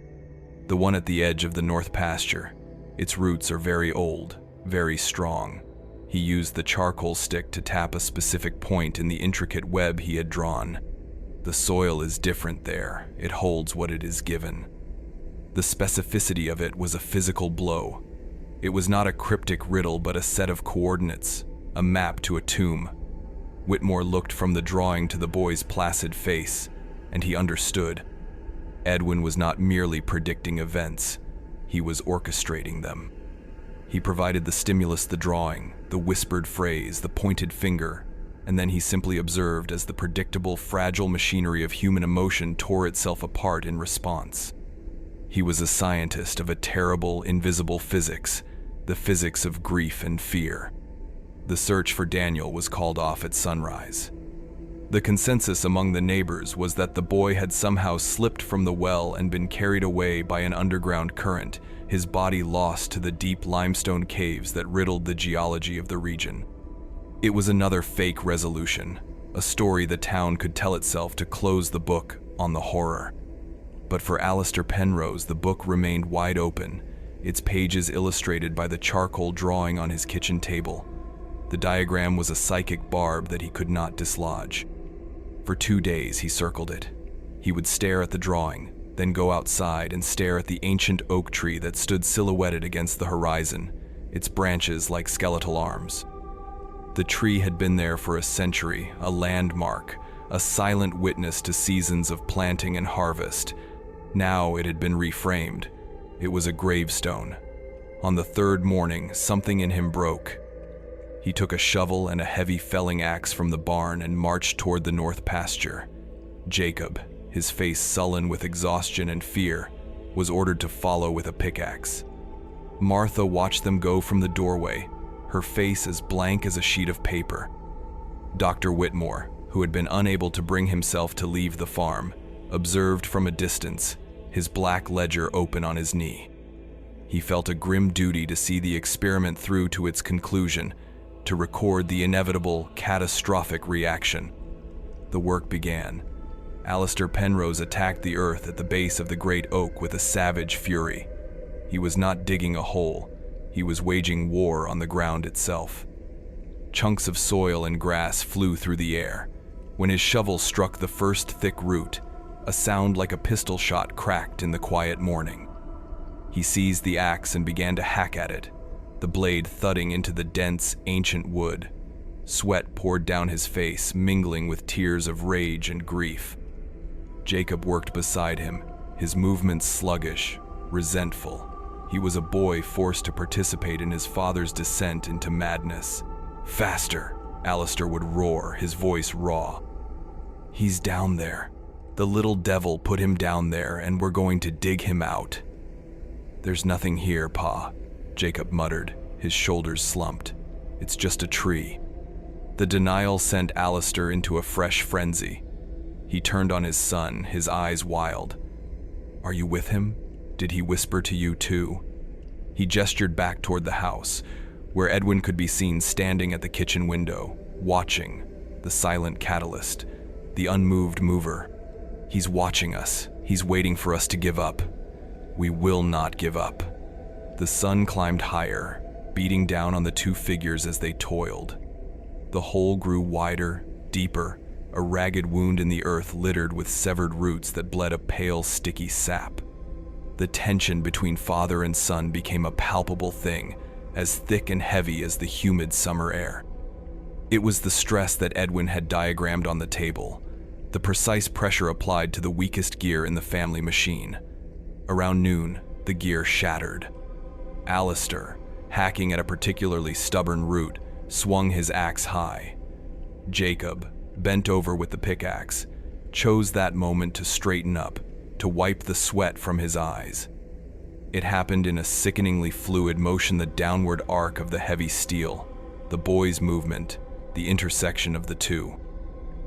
"The one at the edge of the north pasture. Its roots are very old, very strong." He used the charcoal stick to tap a specific point in the intricate web he had drawn. "The soil is different there. It holds what it is given." The specificity of it was a physical blow. It was not a cryptic riddle, but a set of coordinates, a map to a tomb. Whitmore looked from the drawing to the boy's placid face, and he understood. Edwin was not merely predicting events, he was orchestrating them. He provided the stimulus, the drawing, the whispered phrase, the pointed finger, and then he simply observed as the predictable, fragile machinery of human emotion tore itself apart in response. He was a scientist of a terrible, invisible physics, the physics of grief and fear. The search for Daniel was called off at sunrise. The consensus among the neighbors was that the boy had somehow slipped from the well and been carried away by an underground current, his body lost to the deep limestone caves that riddled the geology of the region. It was another fake resolution, a story the town could tell itself to close the book on the horror. But for Alistair Penrose, the book remained wide open, its pages illustrated by the charcoal drawing on his kitchen table. The diagram was a psychic barb that he could not dislodge. For 2 days he circled it. He would stare at the drawing, then go outside and stare at the ancient oak tree that stood silhouetted against the horizon, its branches like skeletal arms. The tree had been there for a century, a landmark, a silent witness to seasons of planting and harvest. Now it had been reframed. It was a gravestone. On the third morning, something in him broke. He took a shovel and a heavy felling axe from the barn and marched toward the north pasture. Jacob, his face sullen with exhaustion and fear, was ordered to follow with a pickaxe. Martha watched them go from the doorway, her face as blank as a sheet of paper. Dr. Whitmore, who had been unable to bring himself to leave the farm, observed from a distance, his black ledger open on his knee. He felt a grim duty to see the experiment through to its conclusion, to record the inevitable, catastrophic reaction. The work began. Alistair Penrose attacked the earth at the base of the great oak with a savage fury. He was not digging a hole, he was waging war on the ground itself. Chunks of soil and grass flew through the air. When his shovel struck the first thick root, a sound like a pistol shot cracked in the quiet morning. He seized the axe and began to hack at it, the blade thudding into the dense, ancient wood. Sweat poured down his face, mingling with tears of rage and grief. Jacob worked beside him, his movements sluggish, resentful. He was a boy forced to participate in his father's descent into madness. "Faster!" Alistair would roar, his voice raw. "He's down there. The little devil put him down there, and we're going to dig him out." "There's nothing here, Pa," Jacob muttered, his shoulders slumped. "It's just a tree." The denial sent Alistair into a fresh frenzy. He turned on his son, his eyes wild. "Are you with him? Did he whisper to you too?" He gestured back toward the house, where Edwin could be seen standing at the kitchen window, watching, the silent catalyst, the unmoved mover. "He's watching us. He's waiting for us to give up. We will not give up." The sun climbed higher, beating down on the two figures as they toiled. The hole grew wider, deeper, a ragged wound in the earth littered with severed roots that bled a pale, sticky sap. The tension between father and son became a palpable thing, as thick and heavy as the humid summer air. It was the stress that Edwin had diagrammed on the table, the precise pressure applied to the weakest gear in the family machine. Around noon, the gear shattered. Alistair, hacking at a particularly stubborn root, swung his axe high. Jacob, bent over with the pickaxe, chose that moment to straighten up, to wipe the sweat from his eyes. It happened in a sickeningly fluid motion, the downward arc of the heavy steel, the boy's movement, the intersection of the two.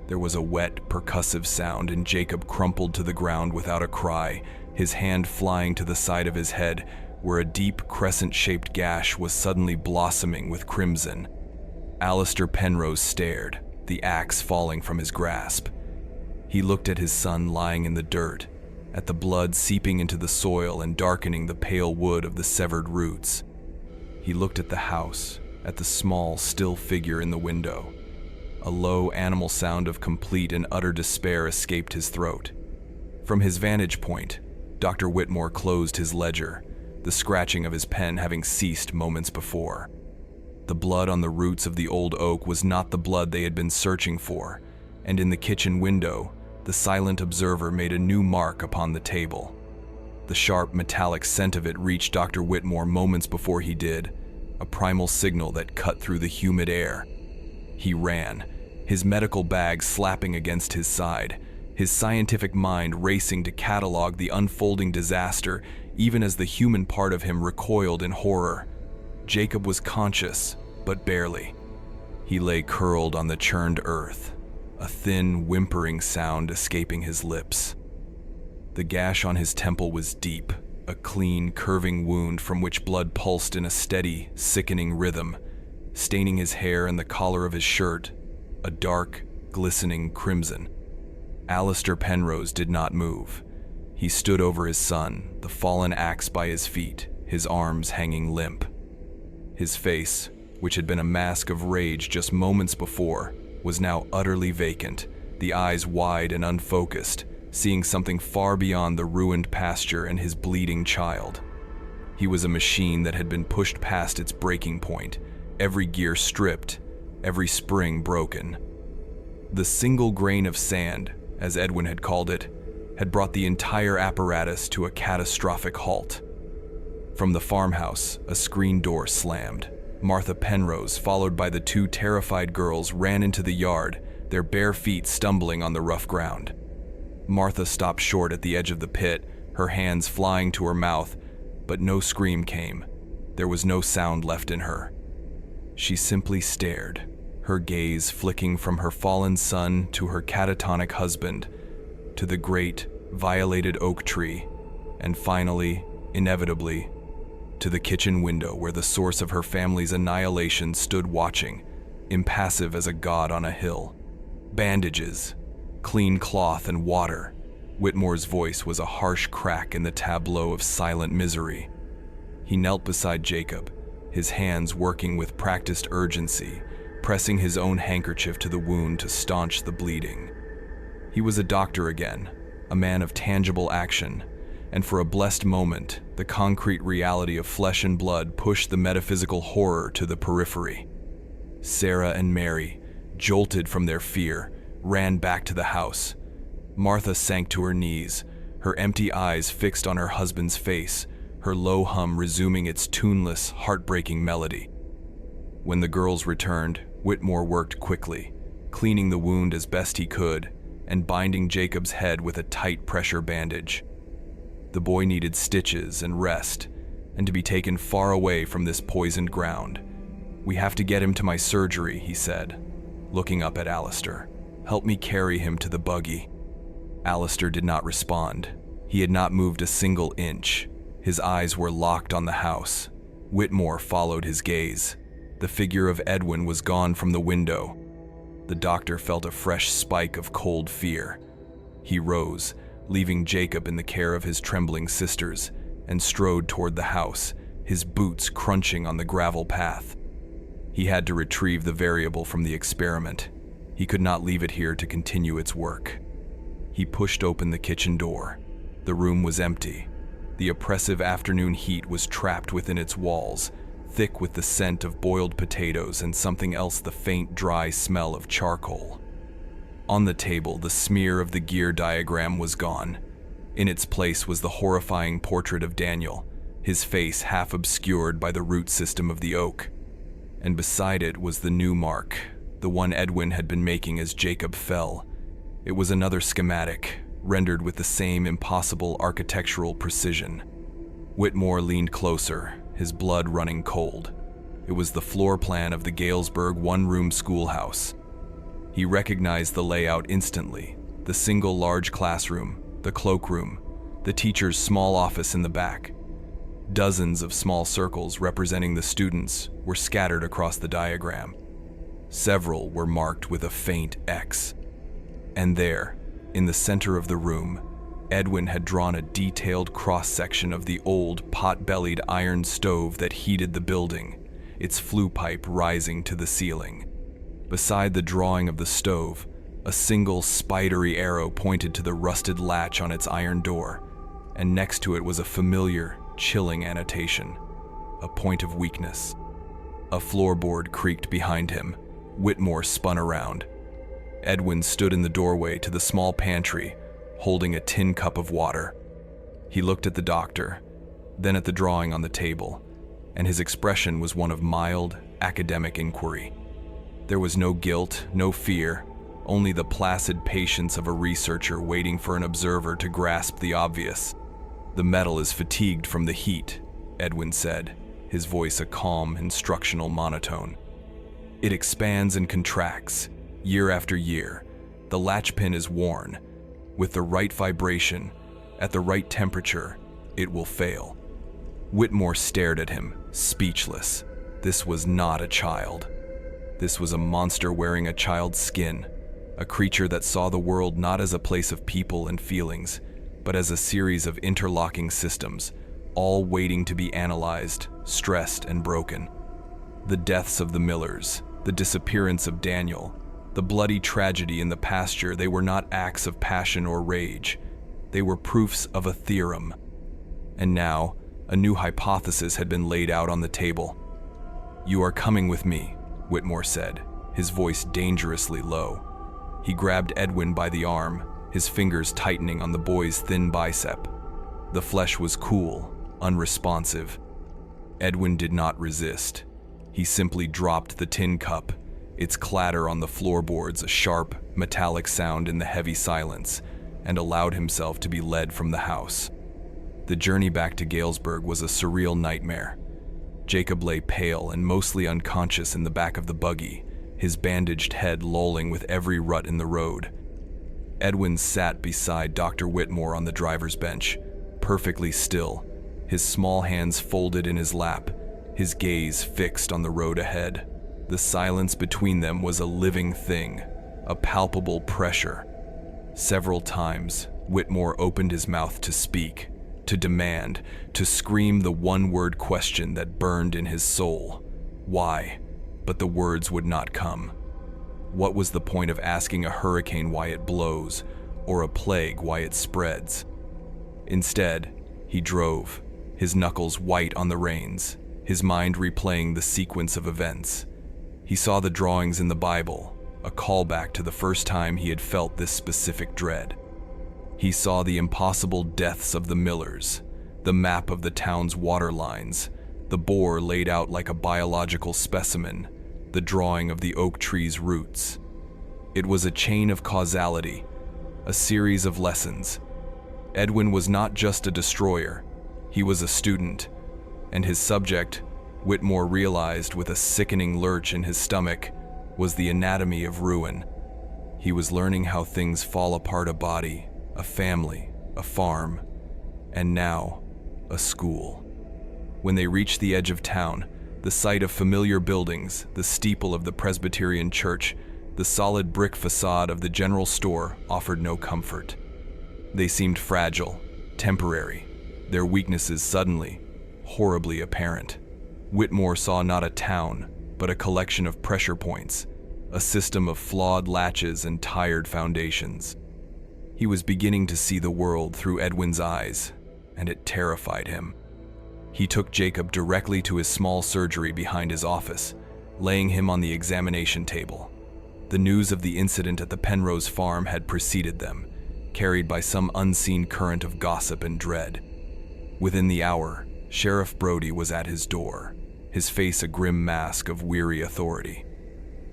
There was a wet, percussive sound, and Jacob crumpled to the ground without a cry, his hand flying to the side of his head, where a deep, crescent-shaped gash was suddenly blossoming with crimson. Alistair Penrose stared, the axe falling from his grasp. He looked at his son lying in the dirt, at the blood seeping into the soil and darkening the pale wood of the severed roots. He looked at the house, at the small, still figure in the window. A low, animal sound of complete and utter despair escaped his throat. From his vantage point, Dr. Whitmore closed his ledger, the scratching of his pen having ceased moments before. The blood on the roots of the old oak was not the blood they had been searching for, and in the kitchen window, the silent observer made a new mark upon the table. The sharp, metallic scent of it reached Dr. Whitmore moments before he did, a primal signal that cut through the humid air. He ran, his medical bag slapping against his side, his scientific mind racing to catalog the unfolding disaster, even as the human part of him recoiled in horror. Jacob was conscious, but barely. He lay curled on the churned earth, a thin, whimpering sound escaping his lips. The gash on his temple was deep, a clean, curving wound from which blood pulsed in a steady, sickening rhythm, staining his hair and the collar of his shirt, a dark, glistening crimson. Alistair Penrose did not move. He stood over his son, the fallen axe by his feet, his arms hanging limp. His face, which had been a mask of rage just moments before, was now utterly vacant, the eyes wide and unfocused, seeing something far beyond the ruined pasture and his bleeding child. He was a machine that had been pushed past its breaking point, every gear stripped, every spring broken. The single grain of sand, as Edwin had called it, had brought the entire apparatus to a catastrophic halt. From the farmhouse, a screen door slammed. Martha Penrose, followed by the two terrified girls, ran into the yard, their bare feet stumbling on the rough ground. Martha stopped short at the edge of the pit, her hands flying to her mouth, but no scream came. There was no sound left in her. She simply stared, her gaze flicking from her fallen son to her catatonic husband, to the great, violated oak tree, and finally, inevitably, to the kitchen window where the source of her family's annihilation stood watching, impassive as a god on a hill. Bandages, clean cloth, and water. Whitmore's voice was a harsh crack in the tableau of silent misery. He knelt beside Jacob, his hands working with practiced urgency, pressing his own handkerchief to the wound to staunch the bleeding. He was a doctor again, a man of tangible action, and for a blessed moment, the concrete reality of flesh and blood pushed the metaphysical horror to the periphery. Sarah and Mary, jolted from their fear, ran back to the house. Martha sank to her knees, her empty eyes fixed on her husband's face, her low hum resuming its tuneless, heartbreaking melody. When the girls returned, Whitmore worked quickly, cleaning the wound as best he could, and binding Jacob's head with a tight pressure bandage. The boy needed stitches and rest, and to be taken far away from this poisoned ground. "We have to get him to my surgery," he said, looking up at Alistair. "Help me carry him to the buggy." Alistair did not respond. He had not moved a single inch. His eyes were locked on the house. Whitmore followed his gaze. The figure of Edwin was gone from the window. The doctor felt a fresh spike of cold fear. He rose, leaving Jacob in the care of his trembling sisters, and strode toward the house, his boots crunching on the gravel path. He had to retrieve the variable from the experiment. He could not leave it here to continue its work. He pushed open the kitchen door. The room was empty. The oppressive afternoon heat was trapped within its walls, thick with the scent of boiled potatoes and something else, the faint, dry smell of charcoal. On the table, the smear of the gear diagram was gone. In its place was the horrifying portrait of Daniel, his face half obscured by the root system of the oak. And beside it was the new mark, the one Edwin had been making as Jacob fell. It was another schematic, rendered with the same impossible architectural precision. Whitmore leaned closer, his blood running cold. It was the floor plan of the Galesburg one-room schoolhouse. He recognized the layout instantly, the single large classroom, the cloakroom, the teacher's small office in the back. Dozens of small circles representing the students were scattered across the diagram. Several were marked with a faint X. And there, in the center of the room, Edwin had drawn a detailed cross-section of the old pot-bellied iron stove that heated the building, its flue pipe rising to the ceiling. Beside the drawing of the stove, a single spidery arrow pointed to the rusted latch on its iron door, and next to it was a familiar, chilling annotation, a point of weakness. A floorboard creaked behind him. Whitmore spun around. Edwin stood in the doorway to the small pantry, holding a tin cup of water. He looked at the doctor, then at the drawing on the table, and his expression was one of mild, academic inquiry. There was no guilt, no fear, only the placid patience of a researcher waiting for an observer to grasp the obvious. "The metal is fatigued from the heat," Edwin said, his voice a calm, instructional monotone. "It expands and contracts, year after year. The latch pin is worn. With the right vibration, at the right temperature, it will fail." Whitmore stared at him, speechless. This was not a child. This was a monster wearing a child's skin, a creature that saw the world not as a place of people and feelings, but as a series of interlocking systems, all waiting to be analyzed, stressed, and broken. The deaths of the Millers, the disappearance of Daniel, the bloody tragedy in the pasture, they were not acts of passion or rage. They were proofs of a theorem. And now, a new hypothesis had been laid out on the table. "You are coming with me," Whitmore said, his voice dangerously low. He grabbed Edwin by the arm, his fingers tightening on the boy's thin bicep. The flesh was cool, unresponsive. Edwin did not resist. He simply dropped the tin cup, its clatter on the floorboards a sharp, metallic sound in the heavy silence, and allowed himself to be led from the house. The journey back to Galesburg was a surreal nightmare. Jacob lay pale and mostly unconscious in the back of the buggy, his bandaged head lolling with every rut in the road. Edwin sat beside Dr. Whitmore on the driver's bench, perfectly still, his small hands folded in his lap, his gaze fixed on the road ahead. The silence between them was a living thing, a palpable pressure. Several times, Whitmore opened his mouth to speak, to demand, to scream the one-word question that burned in his soul. Why? But the words would not come. What was the point of asking a hurricane why it blows, or a plague why it spreads? Instead, he drove, his knuckles white on the reins, his mind replaying the sequence of events. He saw the drawings in the Bible, a callback to the first time he had felt this specific dread. He saw the impossible deaths of the Millers, the map of the town's water lines, the boar laid out like a biological specimen, the drawing of the oak tree's roots. It was a chain of causality, a series of lessons. Edwin was not just a destroyer, he was a student, and his subject, Whitmore realized with a sickening lurch in his stomach, was the anatomy of ruin. He was learning how things fall apart: a body, a family, a farm, and now, a school. When they reached the edge of town, the sight of familiar buildings, the steeple of the Presbyterian church, the solid brick facade of the general store offered no comfort. They seemed fragile, temporary, their weaknesses suddenly, horribly apparent. Whitmore saw not a town, but a collection of pressure points, a system of flawed latches and tired foundations. He was beginning to see the world through Edwin's eyes, and it terrified him. He took Jacob directly to his small surgery behind his office, laying him on the examination table. The news of the incident at the Penrose farm had preceded them, carried by some unseen current of gossip and dread. Within the hour, Sheriff Brody was at his door, his face a grim mask of weary authority.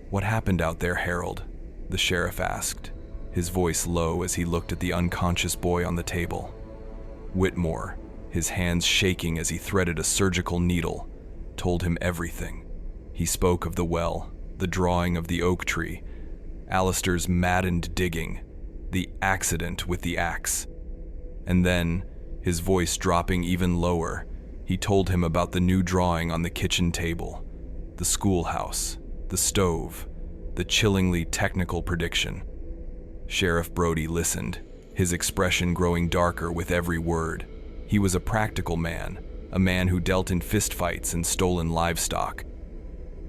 "What happened out there, Harold?" the sheriff asked, his voice low as he looked at the unconscious boy on the table. Whitmore, his hands shaking as he threaded a surgical needle, told him everything. He spoke of the well, the drawing of the oak tree, Alistair's maddened digging, the accident with the axe. And then, his voice dropping even lower, he told him about the new drawing on the kitchen table, the schoolhouse, the stove, the chillingly technical prediction. Sheriff Brody listened, his expression growing darker with every word. He was a practical man, a man who dealt in fistfights and stolen livestock.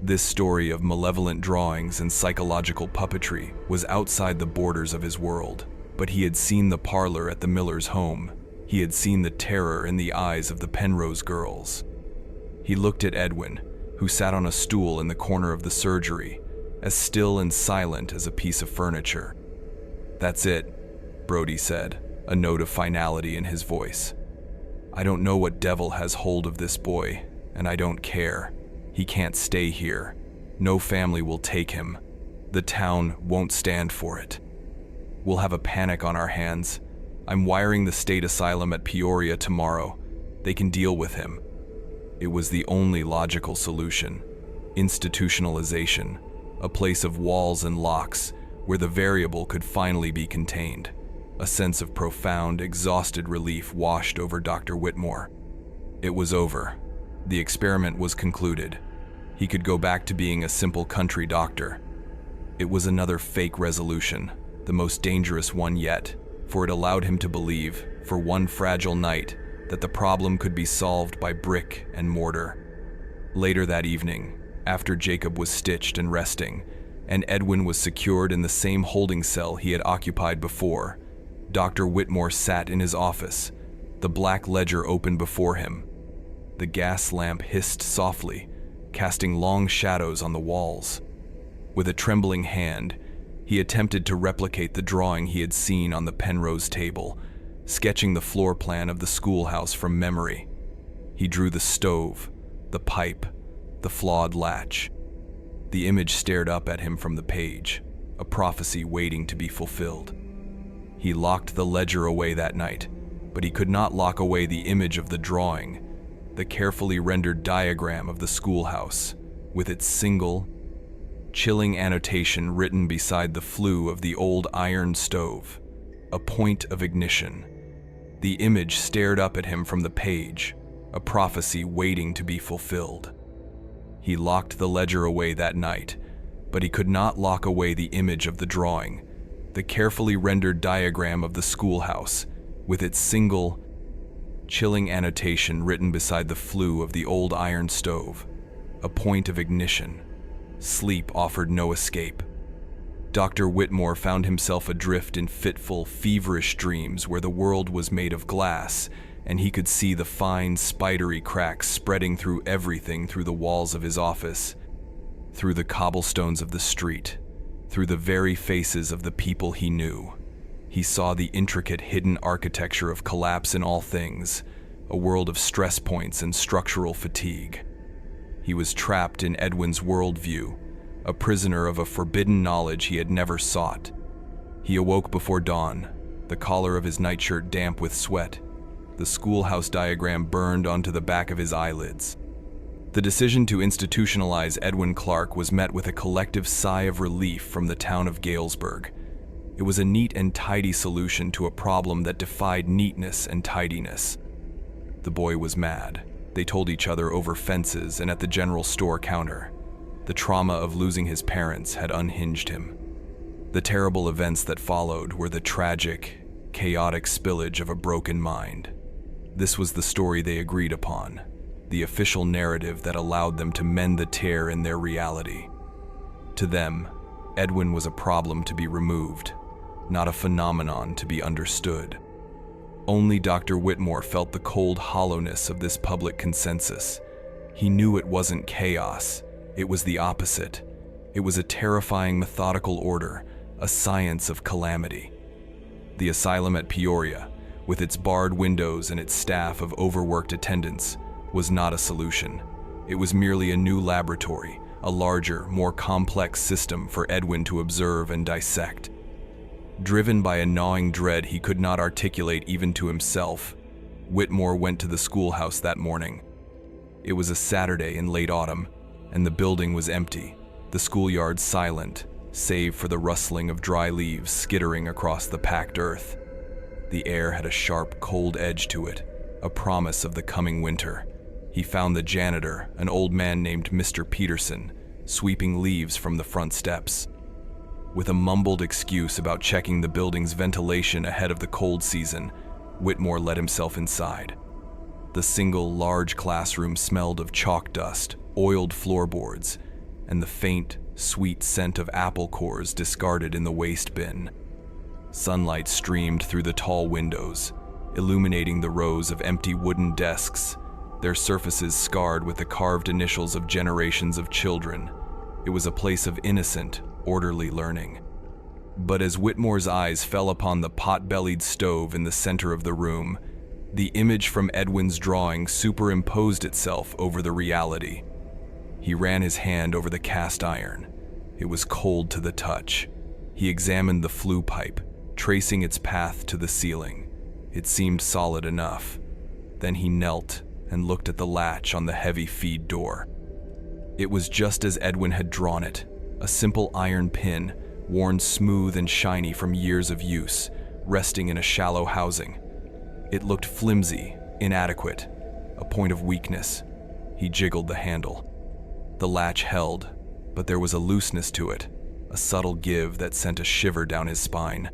This story of malevolent drawings and psychological puppetry was outside the borders of his world, but he had seen the parlor at the Millers' home. He had seen the terror in the eyes of the Penrose girls. He looked at Edwin, who sat on a stool in the corner of the surgery, as still and silent as a piece of furniture. "That's it," Brody said, a note of finality in his voice. "I don't know what devil has hold of this boy, and I don't care. He can't stay here. No family will take him. The town won't stand for it. We'll have a panic on our hands. I'm wiring the state asylum at Peoria tomorrow. They can deal with him." It was the only logical solution. Institutionalization, a place of walls and locks where the variable could finally be contained. A sense of profound, exhausted relief washed over Dr. Whitmore. It was over. The experiment was concluded. He could go back to being a simple country doctor. It was another fake resolution, the most dangerous one yet, for it allowed him to believe, for one fragile night, that the problem could be solved by brick and mortar. Later that evening, after Jacob was stitched and resting, and Edwin was secured in the same holding cell he had occupied before, Dr. Whitmore sat in his office, the black ledger open before him. The gas lamp hissed softly, casting long shadows on the walls. With a trembling hand, he attempted to replicate the drawing he had seen on the Penrose table, sketching the floor plan of the schoolhouse from memory. He drew the stove, the pipe, the flawed latch. The image stared up at him from the page, a prophecy waiting to be fulfilled. He locked the ledger away that night, but he could not lock away the image of the drawing, the carefully rendered diagram of the schoolhouse, with its single, chilling annotation written beside the flue of the old iron stove, a point of ignition. The image stared up at him from the page, a prophecy waiting to be fulfilled. He locked the ledger away that night, but he could not lock away the image of the drawing, the carefully rendered diagram of the schoolhouse, with its single, chilling annotation written beside the flue of the old iron stove, a point of ignition. Sleep offered no escape. Dr. Whitmore found himself adrift in fitful, feverish dreams where the world was made of glass, and he could see the fine, spidery cracks spreading through everything, through the walls of his office, through the cobblestones of the street, through the very faces of the people he knew. He saw the intricate hidden architecture of collapse in all things, a world of stress points and structural fatigue. He was trapped in Edwin's worldview, a prisoner of a forbidden knowledge he had never sought. He awoke before dawn, the collar of his nightshirt damp with sweat. The schoolhouse diagram burned onto the back of his eyelids. The decision to institutionalize Edwin Clark was met with a collective sigh of relief from the town of Galesburg. It was a neat and tidy solution to a problem that defied neatness and tidiness. The boy was mad. They told each other over fences and at the general store counter. The trauma of losing his parents had unhinged him. The terrible events that followed were the tragic, chaotic spillage of a broken mind. This was the story they agreed upon, the official narrative that allowed them to mend the tear in their reality. To them, Edwin was a problem to be removed, not a phenomenon to be understood. Only Dr. Whitmore felt the cold hollowness of this public consensus. He knew it wasn't chaos, it was the opposite. It was a terrifying methodical order, a science of calamity. The asylum at Peoria, with its barred windows and its staff of overworked attendants, was not a solution. It was merely a new laboratory, a larger, more complex system for Edwin to observe and dissect. Driven by a gnawing dread he could not articulate even to himself, Whitmore went to the schoolhouse that morning. It was a Saturday in late autumn, and the building was empty, the schoolyard silent, save for the rustling of dry leaves skittering across the packed earth. The air had a sharp, cold edge to it, a promise of the coming winter. He found the janitor, an old man named Mr. Peterson, sweeping leaves from the front steps. With a mumbled excuse about checking the building's ventilation ahead of the cold season, Whitmore let himself inside. The single, large classroom smelled of chalk dust, oiled floorboards, and the faint, sweet scent of apple cores discarded in the waste bin. Sunlight streamed through the tall windows, illuminating the rows of empty wooden desks, their surfaces scarred with the carved initials of generations of children. It was a place of innocent, orderly learning. But as Whitmore's eyes fell upon the pot-bellied stove in the center of the room, the image from Edwin's drawing superimposed itself over the reality. He ran his hand over the cast iron. It was cold to the touch. He examined the flue pipe, tracing its path to the ceiling. It seemed solid enough. Then he knelt and looked at the latch on the heavy feed door. It was just as Edwin had drawn it, a simple iron pin, worn smooth and shiny from years of use, resting in a shallow housing. It looked flimsy, inadequate, a point of weakness. He jiggled the handle. The latch held, but there was a looseness to it, a subtle give that sent a shiver down his spine.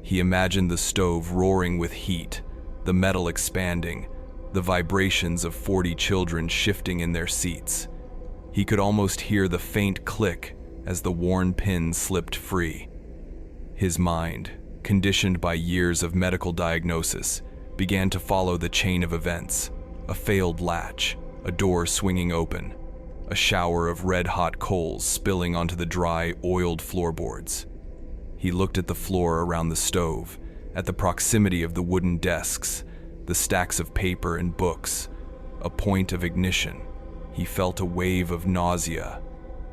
He imagined the stove roaring with heat, the metal expanding, the vibrations of 40 children shifting in their seats. He could almost hear the faint click as the worn pin slipped free. His mind, conditioned by years of medical diagnosis, began to follow the chain of events. A failed latch, a door swinging open, a shower of red-hot coals spilling onto the dry, oiled floorboards. He looked at the floor around the stove, at the proximity of the wooden desks, the stacks of paper and books, a point of ignition. He felt a wave of nausea.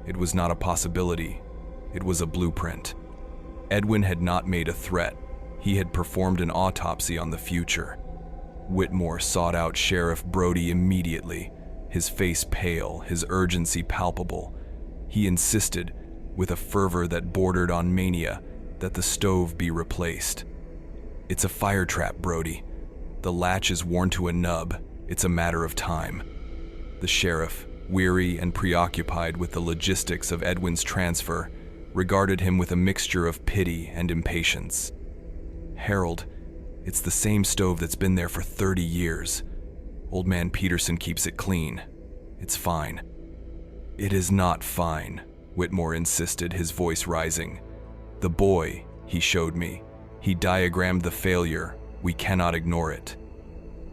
It was not a possibility. It was a blueprint. Edwin had not made a threat. He had performed an autopsy on the future. Whitmore sought out Sheriff Brody immediately, his face pale, his urgency palpable. He insisted, with a fervor that bordered on mania, that the stove be replaced. "It's a fire trap, Brody. The latch is worn to a nub. It's a matter of time." The sheriff, weary and preoccupied with the logistics of Edwin's transfer, regarded him with a mixture of pity and impatience. "Harold, it's the same stove that's been there for 30 years. Old man Peterson keeps it clean. It's fine." "It is not fine," Whitmore insisted, his voice rising. "The boy, he showed me. He diagrammed the failure. We cannot ignore it."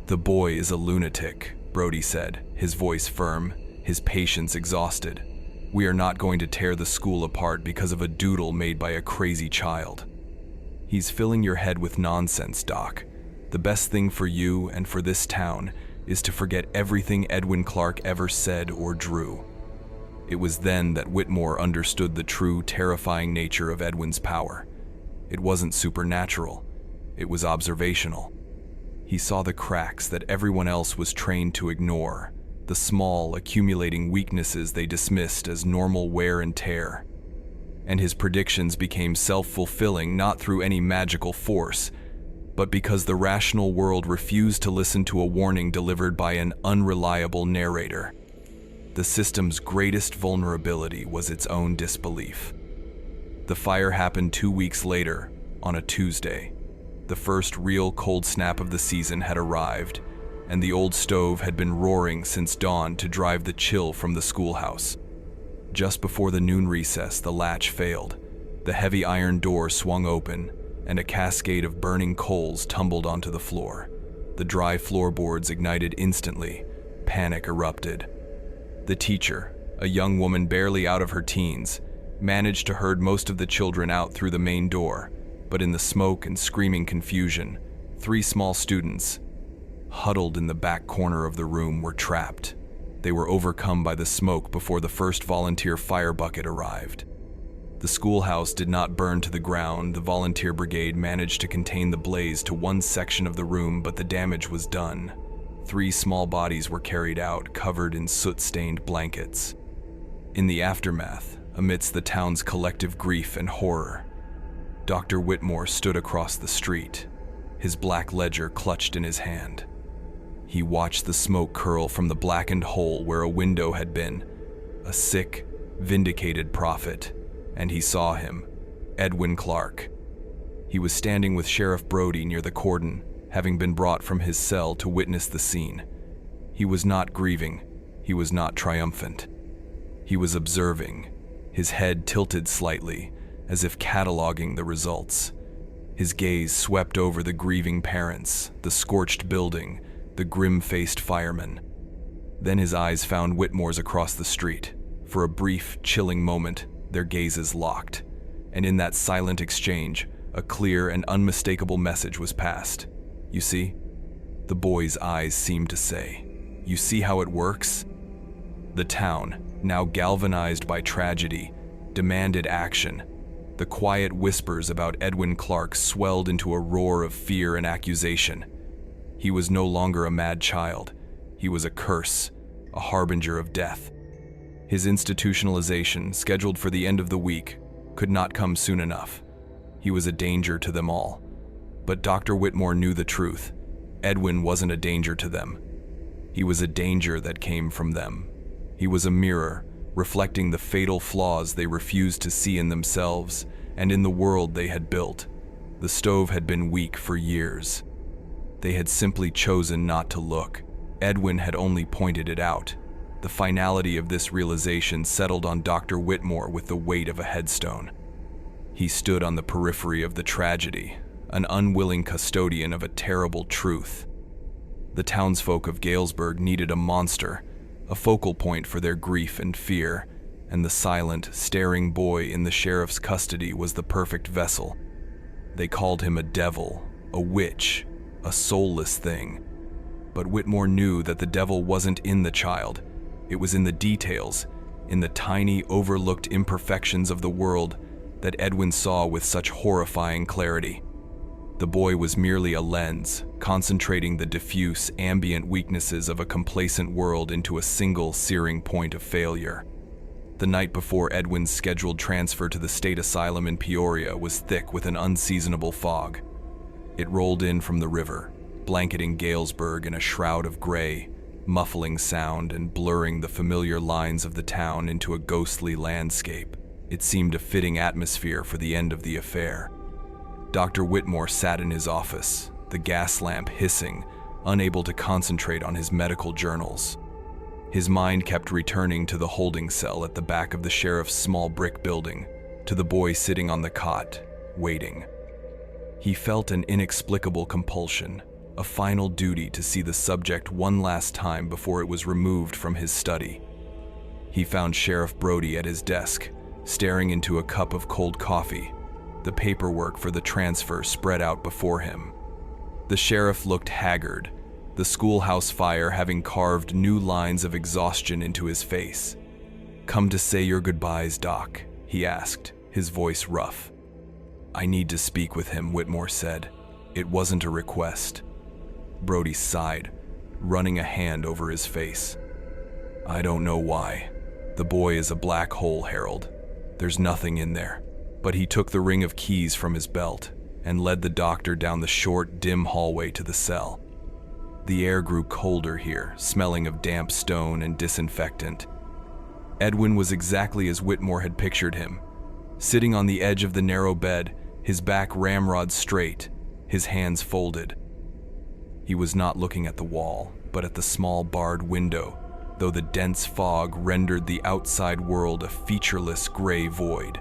"The boy is a lunatic," Brody said, his voice firm, his patience exhausted. "We are not going to tear the school apart because of a doodle made by a crazy child." "He's filling your head with nonsense, Doc. The best thing for you and for this town is to forget everything Edwin Clark ever said or drew." It was then that Whitmore understood the true, terrifying nature of Edwin's power. It wasn't supernatural. It was observational. He saw the cracks that everyone else was trained to ignore, the small, accumulating weaknesses they dismissed as normal wear and tear. And his predictions became self-fulfilling not through any magical force, but because the rational world refused to listen to a warning delivered by an unreliable narrator. The system's greatest vulnerability was its own disbelief. The fire happened 2 weeks later, on a Tuesday. The first real cold snap of the season had arrived, and the old stove had been roaring since dawn to drive the chill from the schoolhouse. Just before the noon recess, the latch failed. The heavy iron door swung open, and a cascade of burning coals tumbled onto the floor. The dry floorboards ignited instantly. Panic erupted. The teacher, a young woman barely out of her teens, managed to herd most of the children out through the main door, but in the smoke and screaming confusion, 3 small students, huddled in the back corner of the room, were trapped. They were overcome by the smoke before the first volunteer fire bucket arrived. The schoolhouse did not burn to the ground. The volunteer brigade managed to contain the blaze to one section of the room, but the damage was done. 3 small bodies were carried out, covered in soot-stained blankets. In the aftermath, amidst the town's collective grief and horror, Dr. Whitmore stood across the street, his black ledger clutched in his hand. He watched the smoke curl from the blackened hole where a window had been, a sick, vindicated prophet, and he saw him, Edwin Clark. He was standing with Sheriff Brody near the cordon, having been brought from his cell to witness the scene. He was not grieving, he was not triumphant. He was observing, his head tilted slightly, as if cataloging the results. His gaze swept over the grieving parents, the scorched building, the grim-faced firemen. Then his eyes found Whitmore's across the street. For a brief, chilling moment, their gazes locked, and in that silent exchange, a clear and unmistakable message was passed. "You see?" The boy's eyes seemed to say. "You see how it works?" The town, now galvanized by tragedy, demanded action. The quiet whispers about Edwin Clark swelled into a roar of fear and accusation. He was no longer a mad child. He was a curse, a harbinger of death. His institutionalization, scheduled for the end of the week, could not come soon enough. He was a danger to them all. But Dr. Whitmore knew the truth. Edwin wasn't a danger to them. He was a danger that came from them. He was a mirror, reflecting the fatal flaws they refused to see in themselves and in the world they had built. The stove had been weak for years. They had simply chosen not to look. Edwin had only pointed it out. The finality of this realization settled on Dr. Whitmore with the weight of a headstone. He stood on the periphery of the tragedy, an unwilling custodian of a terrible truth. The townsfolk of Galesburg needed a monster, a focal point for their grief and fear, and the silent, staring boy in the sheriff's custody was the perfect vessel. They called him a devil, a witch, a soulless thing. But Whitmore knew that the devil wasn't in the child. It was in the details, in the tiny, overlooked imperfections of the world that Edwin saw with such horrifying clarity. The boy was merely a lens, concentrating the diffuse, ambient weaknesses of a complacent world into a single, searing point of failure. The night before Edwin's scheduled transfer to the state asylum in Peoria was thick with an unseasonable fog. It rolled in from the river, blanketing Galesburg in a shroud of gray, muffling sound and blurring the familiar lines of the town into a ghostly landscape. It seemed a fitting atmosphere for the end of the affair. Dr. Whitmore sat in his office, the gas lamp hissing, unable to concentrate on his medical journals. His mind kept returning to the holding cell at the back of the sheriff's small brick building, to the boy sitting on the cot, waiting. He felt an inexplicable compulsion, a final duty to see the subject one last time before it was removed from his study. He found Sheriff Brody at his desk, staring into a cup of cold coffee, the paperwork for the transfer spread out before him. The sheriff looked haggard, the schoolhouse fire having carved new lines of exhaustion into his face. "Come to say your goodbyes, Doc?" he asked, his voice rough. "I need to speak with him," Whitmore said. "It wasn't a request." Brody sighed, running a hand over his face. "I don't know why. The boy is a black hole, Harold. There's nothing in there." But he took the ring of keys from his belt and led the doctor down the short, dim hallway to the cell. The air grew colder here, smelling of damp stone and disinfectant. Edwin was exactly as Whitmore had pictured him, sitting on the edge of the narrow bed, his back ramrod straight, his hands folded. He was not looking at the wall, but at the small barred window, though the dense fog rendered the outside world a featureless gray void.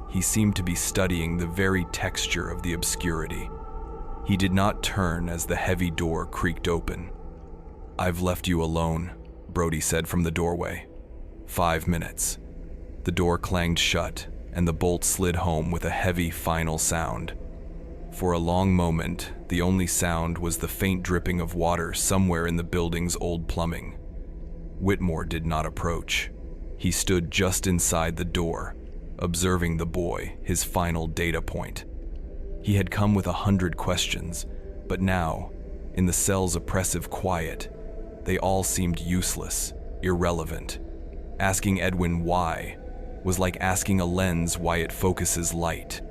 He seemed to be studying the very texture of the obscurity. He did not turn as the heavy door creaked open. "I've left you alone," Brody said from the doorway. 5 minutes. The door clanged shut, and the bolt slid home with a heavy final sound. For a long moment, the only sound was the faint dripping of water somewhere in the building's old plumbing. Whitmore did not approach. He stood just inside the door, observing the boy, his final data point. He had come with 100 questions, but now, in the cell's oppressive quiet, they all seemed useless, irrelevant. Asking Edwin why was like asking a lens why it focuses light.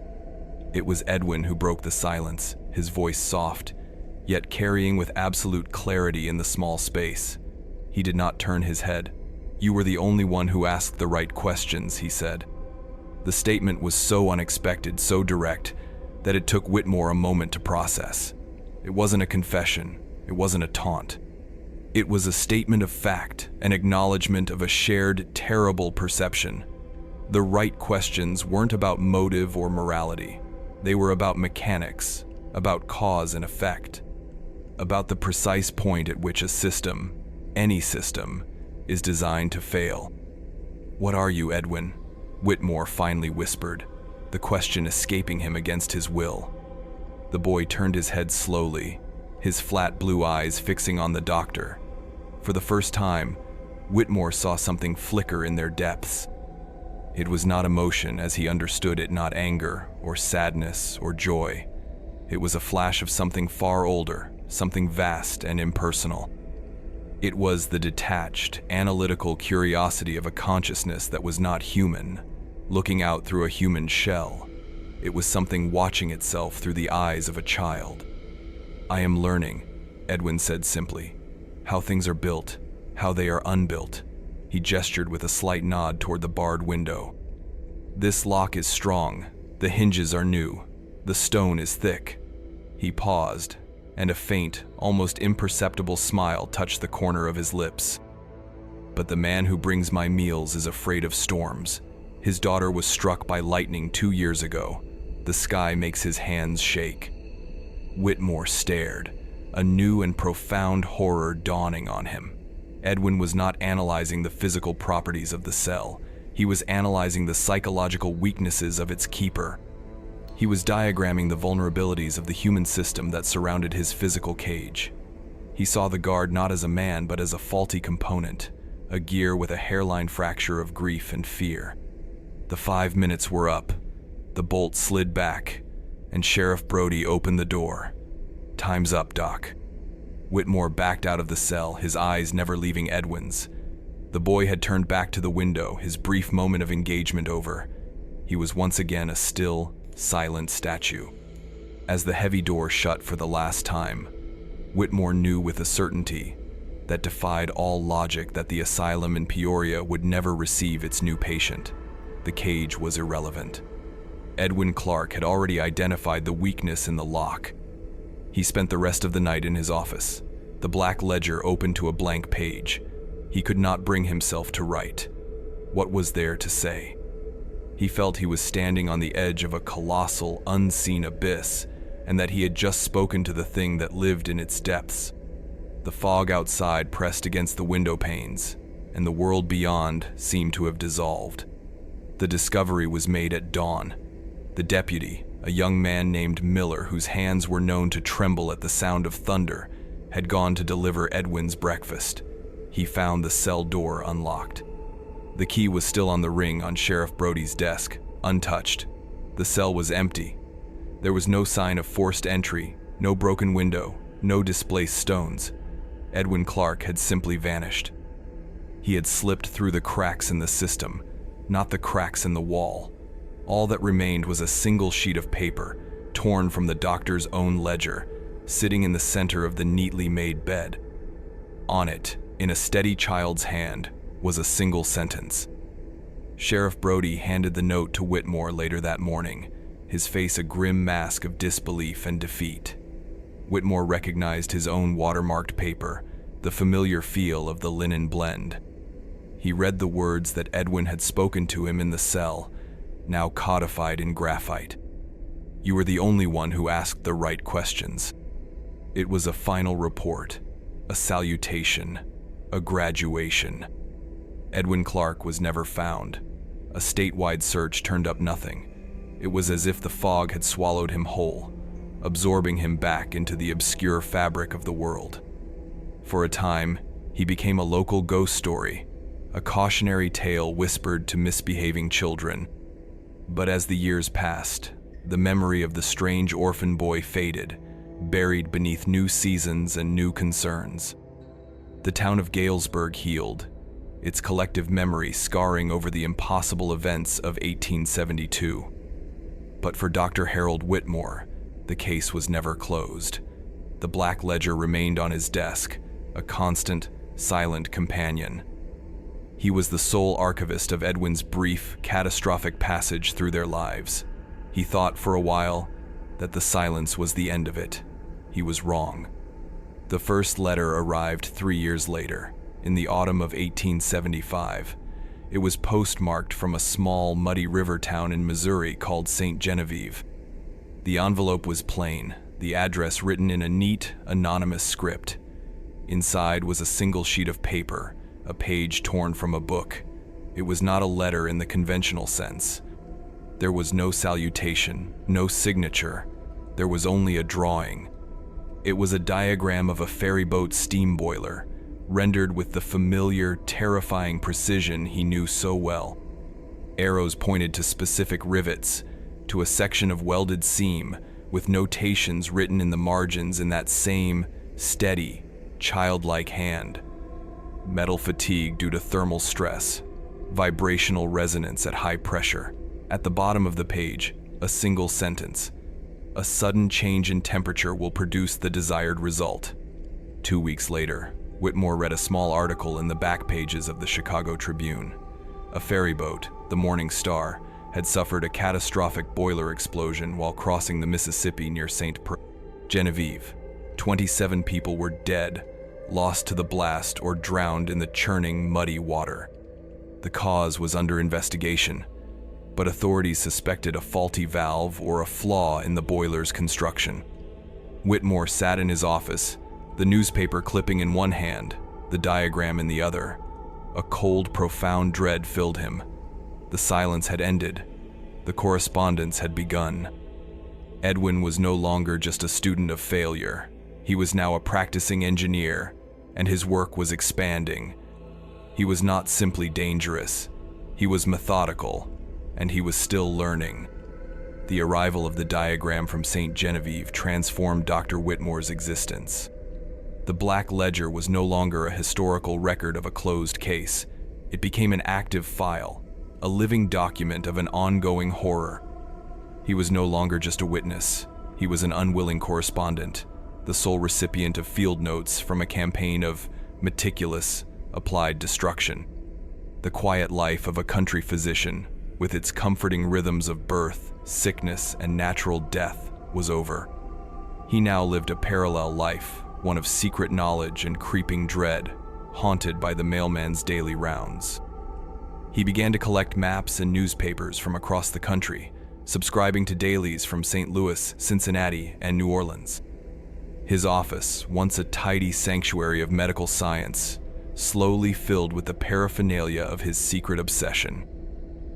It was Edwin who broke the silence, his voice soft, yet carrying with absolute clarity in the small space. He did not turn his head. "You were the only one who asked the right questions," he said. The statement was so unexpected, so direct, that it took Whitmore a moment to process. It wasn't a confession. It wasn't a taunt. It was a statement of fact, an acknowledgement of a shared, terrible perception. The right questions weren't about motive or morality. They were about mechanics, about cause and effect, about the precise point at which a system, any system, is designed to fail. "What are you, Edwin?" Whitmore finally whispered, the question escaping him against his will. The boy turned his head slowly, his flat blue eyes fixing on the doctor. For the first time, Whitmore saw something flicker in their depths. It was not emotion as he understood it, not anger or sadness or joy. It was a flash of something far older, something vast and impersonal. It was the detached, analytical curiosity of a consciousness that was not human, looking out through a human shell. It was something watching itself through the eyes of a child. "I am learning," Edwin said simply, "how things are built, how they are unbuilt." He gestured with a slight nod toward the barred window. "This lock is strong, the hinges are new. The stone is thick." He paused, and a faint, almost imperceptible smile touched the corner of his lips. "But the man who brings my meals is afraid of storms. His daughter was struck by lightning 2 years ago. The sky makes his hands shake." Whitmore stared, a new and profound horror dawning on him. Edwin was not analyzing the physical properties of the cell. He was analyzing the psychological weaknesses of its keeper. He was diagramming the vulnerabilities of the human system that surrounded his physical cage. He saw the guard not as a man, but as a faulty component, a gear with a hairline fracture of grief and fear. The 5 minutes were up. The bolt slid back, and Sheriff Brody opened the door. "Time's up, Doc." Whitmore backed out of the cell, his eyes never leaving Edwin's. The boy had turned back to the window, his brief moment of engagement over. He was once again a still, silent statue. As the heavy door shut for the last time, Whitmore knew with a certainty that defied all logic that the asylum in Peoria would never receive its new patient. The cage was irrelevant. Edwin Clark had already identified the weakness in the lock. He spent the rest of the night in his office, the black ledger open to a blank page. He could not bring himself to write. What was there to say? He felt he was standing on the edge of a colossal, unseen abyss, and that he had just spoken to the thing that lived in its depths. The fog outside pressed against the window panes, and the world beyond seemed to have dissolved. The discovery was made at dawn. The deputy, a young man named Miller, whose hands were known to tremble at the sound of thunder, had gone to deliver Edwin's breakfast. He found the cell door unlocked. The key was still on the ring on Sheriff Brody's desk, untouched. The cell was empty. There was no sign of forced entry, no broken window, no displaced stones. Edwin Clark had simply vanished. He had slipped through the cracks in the system, not the cracks in the wall. All that remained was a single sheet of paper, torn from the doctor's own ledger, sitting in the center of the neatly made bed. On it, in a steady child's hand, was a single sentence. Sheriff Brody handed the note to Whitmore later that morning, his face a grim mask of disbelief and defeat. Whitmore recognized his own watermarked paper, the familiar feel of the linen blend. He read the words that Edwin had spoken to him in the cell, now codified in graphite. "You were the only one who asked the right questions." It was a final report, a salutation, a graduation. Edwin Clark was never found. A statewide search turned up nothing. It was as if the fog had swallowed him whole, absorbing him back into the obscure fabric of the world. For a time, he became a local ghost story, a cautionary tale whispered to misbehaving children. But as the years passed, the memory of the strange orphan boy faded, buried beneath new seasons and new concerns. The town of Galesburg healed, its collective memory scarring over the impossible events of 1872. But for Dr. Harold Whitmore, the case was never closed. The black ledger remained on his desk, a constant, silent companion. He was the sole archivist of Edwin's brief, catastrophic passage through their lives. He thought for a while that the silence was the end of it. He was wrong. The first letter arrived 3 years later, in the autumn of 1875. It was postmarked from a small, muddy river town in Missouri called St. Genevieve. The envelope was plain, the address written in a neat, anonymous script. Inside was a single sheet of paper, a page torn from a book. It was not a letter in the conventional sense. There was no salutation, no signature. There was only a drawing. It was a diagram of a ferryboat steam boiler, rendered with the familiar, terrifying precision he knew so well. Arrows pointed to specific rivets, to a section of welded seam, with notations written in the margins in that same, steady, childlike hand. Metal fatigue due to thermal stress, vibrational resonance at high pressure. At the bottom of the page, a single sentence. A sudden change in temperature will produce the desired result. 2 weeks later, Whitmore read a small article in the back pages of the Chicago Tribune. A ferryboat, the Morning Star, had suffered a catastrophic boiler explosion while crossing the Mississippi near St. Genevieve. 27 people were dead, lost to the blast, or drowned in the churning, muddy water. The cause was under investigation, but authorities suspected a faulty valve or a flaw in the boiler's construction. Whitmore sat in his office, the newspaper clipping in one hand, the diagram in the other. A cold, profound dread filled him. The silence had ended. The correspondence had begun. Edwin was no longer just a student of failure. He was now a practicing engineer, and his work was expanding. He was not simply dangerous. He was methodical, and he was still learning. The arrival of the diagram from St. Genevieve transformed Dr. Whitmore's existence. The Black Ledger was no longer a historical record of a closed case. It became an active file, a living document of an ongoing horror. He was no longer just a witness. He was an unwilling correspondent, the sole recipient of field notes from a campaign of meticulous, applied destruction. The quiet life of a country physician, with its comforting rhythms of birth, sickness, and natural death, was over. He now lived a parallel life, one of secret knowledge and creeping dread, haunted by the mailman's daily rounds. He began to collect maps and newspapers from across the country, subscribing to dailies from St. Louis, Cincinnati, and New Orleans. His office, once a tidy sanctuary of medical science, slowly filled with the paraphernalia of his secret obsession.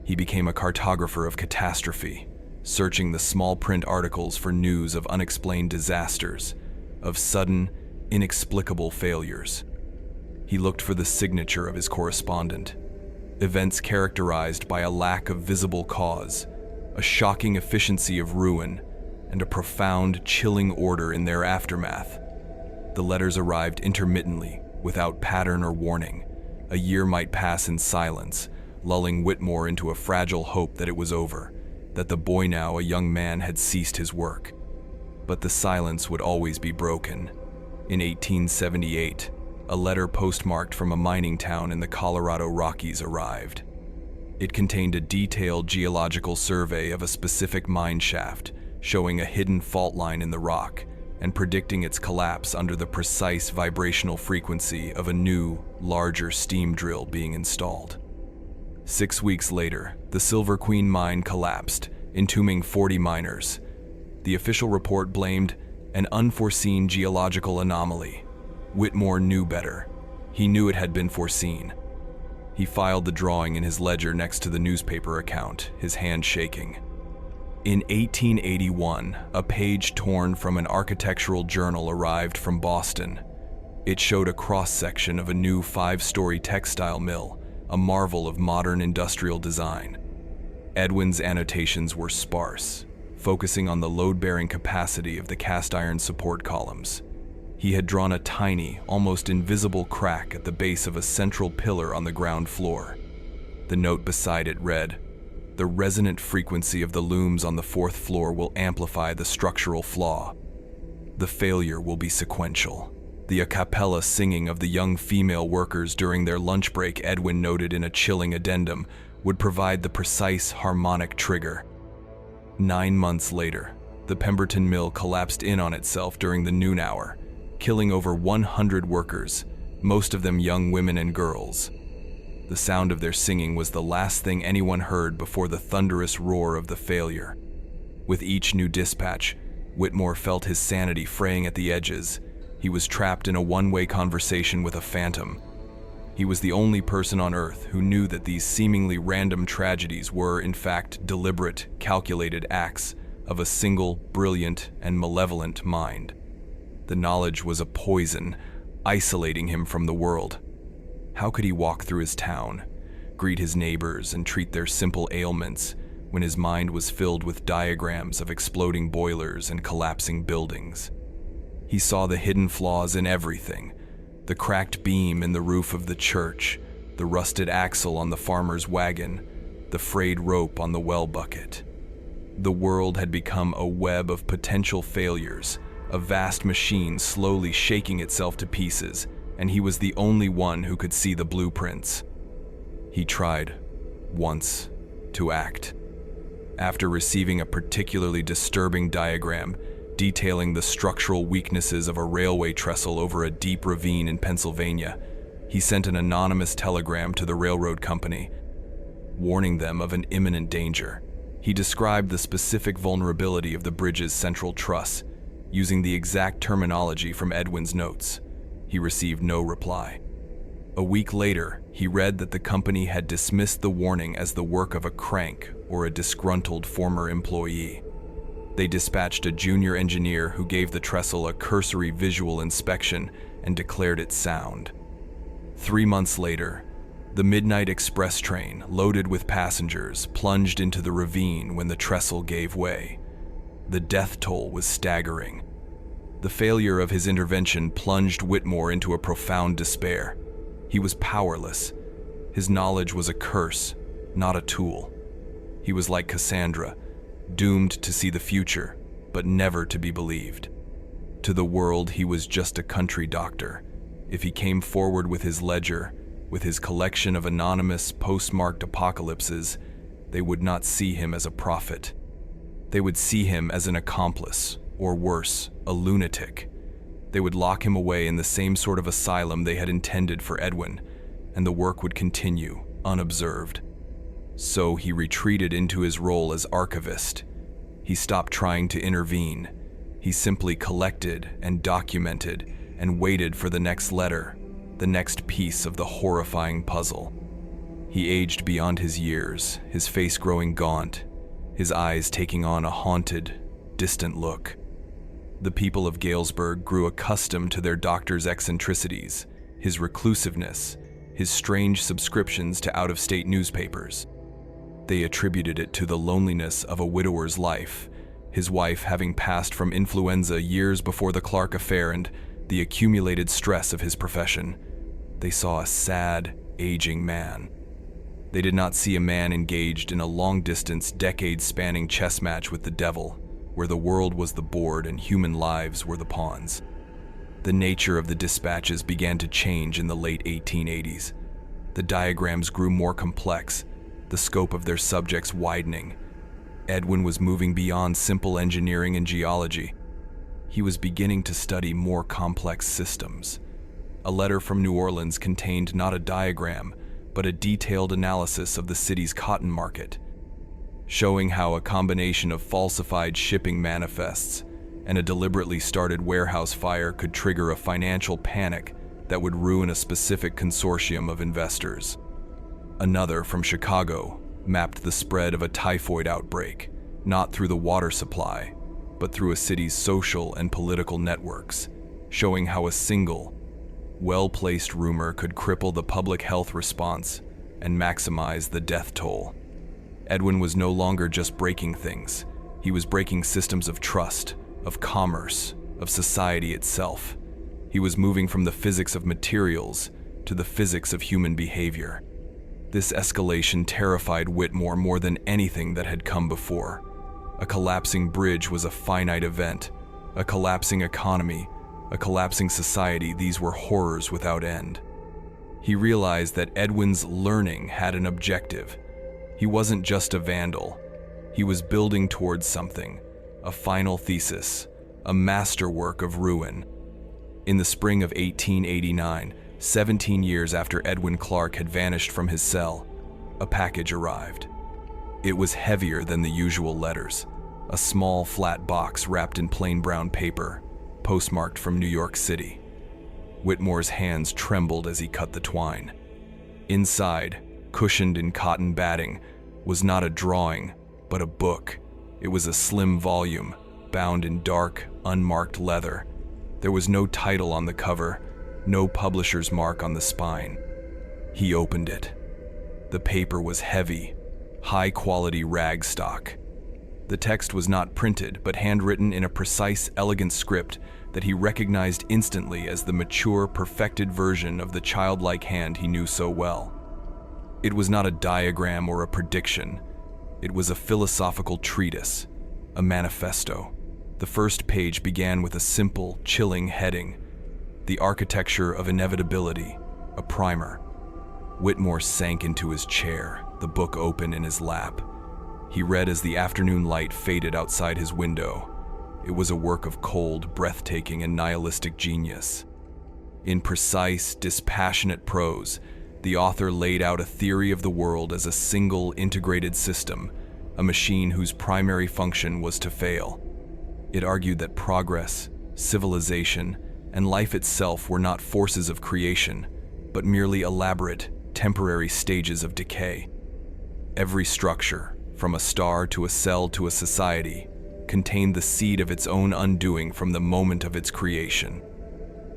He became a cartographer of catastrophe, searching the small print articles for news of unexplained disasters, of sudden, inexplicable failures. He looked for the signature of his correspondent. Events characterized by a lack of visible cause, a shocking efficiency of ruin, and a profound, chilling order in their aftermath. The letters arrived intermittently, without pattern or warning. A year might pass in silence, lulling Whitmore into a fragile hope that it was over, that the boy, now a young man, had ceased his work. But the silence would always be broken. In 1878, a letter postmarked from a mining town in the Colorado Rockies arrived. It contained a detailed geological survey of a specific mine shaft, showing a hidden fault line in the rock and predicting its collapse under the precise vibrational frequency of a new, larger steam drill being installed. 6 weeks later, the Silver Queen mine collapsed, entombing 40 miners. The official report blamed an unforeseen geological anomaly. Whitmore knew better. He knew it had been foreseen. He filed the drawing in his ledger next to the newspaper account, his hand shaking. In 1881, a page torn from an architectural journal arrived from Boston. It showed a cross-section of a new 5-story textile mill, a marvel of modern industrial design. Edwin's annotations were sparse, focusing on the load-bearing capacity of the cast-iron support columns. He had drawn a tiny, almost invisible crack at the base of a central pillar on the ground floor. The note beside it read, "The resonant frequency of the looms on the 4th floor will amplify the structural flaw. The failure will be sequential." The a cappella singing of the young female workers during their lunch break, Edwin noted in a chilling addendum, would provide the precise harmonic trigger. 9 months later, the Pemberton mill collapsed in on itself during the noon hour, killing over 100 workers, most of them young women and girls. The sound of their singing was the last thing anyone heard before the thunderous roar of the failure. With each new dispatch, Whitmore felt his sanity fraying at the edges. He was trapped in a one-way conversation with a phantom. He was the only person on Earth who knew that these seemingly random tragedies were, in fact, deliberate, calculated acts of a single, brilliant, and malevolent mind. The knowledge was a poison, isolating him from the world. How could he walk through his town, greet his neighbors, and treat their simple ailments when his mind was filled with diagrams of exploding boilers and collapsing buildings? He saw the hidden flaws in everything: the cracked beam in the roof of the church, the rusted axle on the farmer's wagon, the frayed rope on the well bucket. The world had become a web of potential failures, a vast machine slowly shaking itself to pieces, and he was the only one who could see the blueprints. He tried, once, to act. after receiving a particularly disturbing diagram detailing the structural weaknesses of a railway trestle over a deep ravine in Pennsylvania, he sent an anonymous telegram to the railroad company, warning them of an imminent danger. He described the specific vulnerability of the bridge's central truss, using the exact terminology from Edwin's notes. He received no reply. A week later, he read that the company had dismissed the warning as the work of a crank or a disgruntled former employee. They dispatched a junior engineer who gave the trestle a cursory visual inspection and declared it sound. 3 months later, the midnight express train, loaded with passengers, plunged into the ravine when the trestle gave way. The death toll was staggering. The failure of his intervention plunged Whitmore into a profound despair. He was powerless. His knowledge was a curse, not a tool. He was like Cassandra, doomed to see the future, but never to be believed. To the world, he was just a country doctor. If he came forward with his ledger, with his collection of anonymous, postmarked apocalypses, they would not see him as a prophet. They would see him as an accomplice, or worse, a lunatic. They would lock him away in the same sort of asylum they had intended for Edwin, and the work would continue, unobserved. So he retreated into his role as archivist. He stopped trying to intervene. He simply collected and documented and waited for the next letter, the next piece of the horrifying puzzle. He aged beyond his years, his face growing gaunt, his eyes taking on a haunted, distant look. The people of Galesburg grew accustomed to their doctor's eccentricities, his reclusiveness, his strange subscriptions to out-of-state newspapers. They attributed it to the loneliness of a widower's life, his wife having passed from influenza years before the Clark affair and the accumulated stress of his profession. They saw a sad, aging man. They did not see a man engaged in a long-distance, decade-spanning chess match with the devil, where the world was the board and human lives were the pawns. The nature of the dispatches began to change in the late 1880s. The diagrams grew more complex, the scope of their subjects widening. Edwin was moving beyond simple engineering and geology. He was beginning to study more complex systems. A letter from New Orleans contained not a diagram, but a detailed analysis of the city's cotton market, showing how a combination of falsified shipping manifests and a deliberately started warehouse fire could trigger a financial panic that would ruin a specific consortium of investors. Another, from Chicago, mapped the spread of a typhoid outbreak, not through the water supply, but through a city's social and political networks, showing how a single, well-placed rumor could cripple the public health response and maximize the death toll. Edwin was no longer just breaking things. He was breaking systems of trust, of commerce, of society itself. He was moving from the physics of materials to the physics of human behavior. This escalation terrified Whitmore more than anything that had come before. A collapsing bridge was a finite event, a collapsing economy, a collapsing society. These were horrors without end. He realized that Edwin's learning had an objective. He wasn't just a vandal. He was building towards something, a final thesis, a masterwork of ruin. In the spring of 1889, 17 years after Edwin Clark had vanished from his cell, a package arrived. It was heavier than the usual letters, a small flat box wrapped in plain brown paper, postmarked from New York City. Whitmore's hands trembled as he cut the twine. Inside, cushioned in cotton batting, was not a drawing, but a book. It was a slim volume, bound in dark, unmarked leather. There was no title on the cover, no publisher's mark on the spine. He opened it. The paper was heavy, high-quality rag stock. The text was not printed, but handwritten in a precise, elegant script that he recognized instantly as the mature, perfected version of the childlike hand he knew so well. It was not a diagram or a prediction. It was a philosophical treatise, a manifesto. The first page began with a simple, chilling heading: The Architecture of Inevitability, a primer. Whitmore sank into his chair, the book open in his lap. He read as the afternoon light faded outside his window. It was a work of cold, breathtaking, and nihilistic genius. In precise, dispassionate prose, the author laid out a theory of the world as a single, integrated system, a machine whose primary function was to fail. It argued that progress, civilization, and life itself were not forces of creation, but merely elaborate, temporary stages of decay. Every structure, from a star to a cell to a society, contained the seed of its own undoing from the moment of its creation.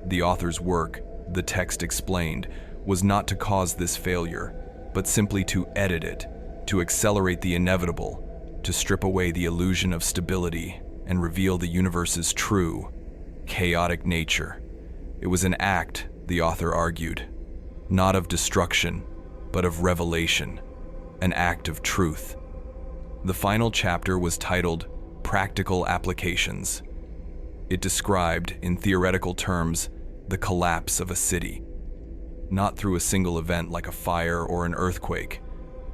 The author's work, the text explained, was not to cause this failure, but simply to edit it, to accelerate the inevitable, to strip away the illusion of stability and reveal the universe's true, chaotic nature. It was an act, the author argued, not of destruction, but of revelation, an act of truth. The final chapter was titled Practical Applications. It described, in theoretical terms, the collapse of a city, not through a single event like a fire or an earthquake,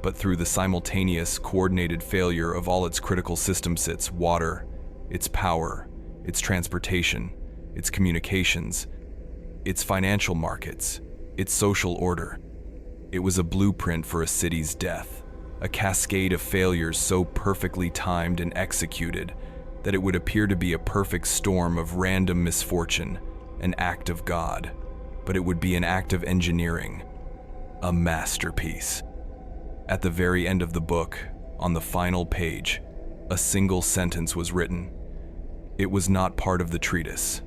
but through the simultaneous, coordinated failure of all its critical systems: its water, its power, its transportation, its communications, its financial markets, its social order. It was a blueprint for a city's death, a cascade of failures so perfectly timed and executed that it would appear to be a perfect storm of random misfortune, an act of God, but it would be an act of engineering, a masterpiece. At the very end of the book, on the final page, a single sentence was written. It was not part of the treatise.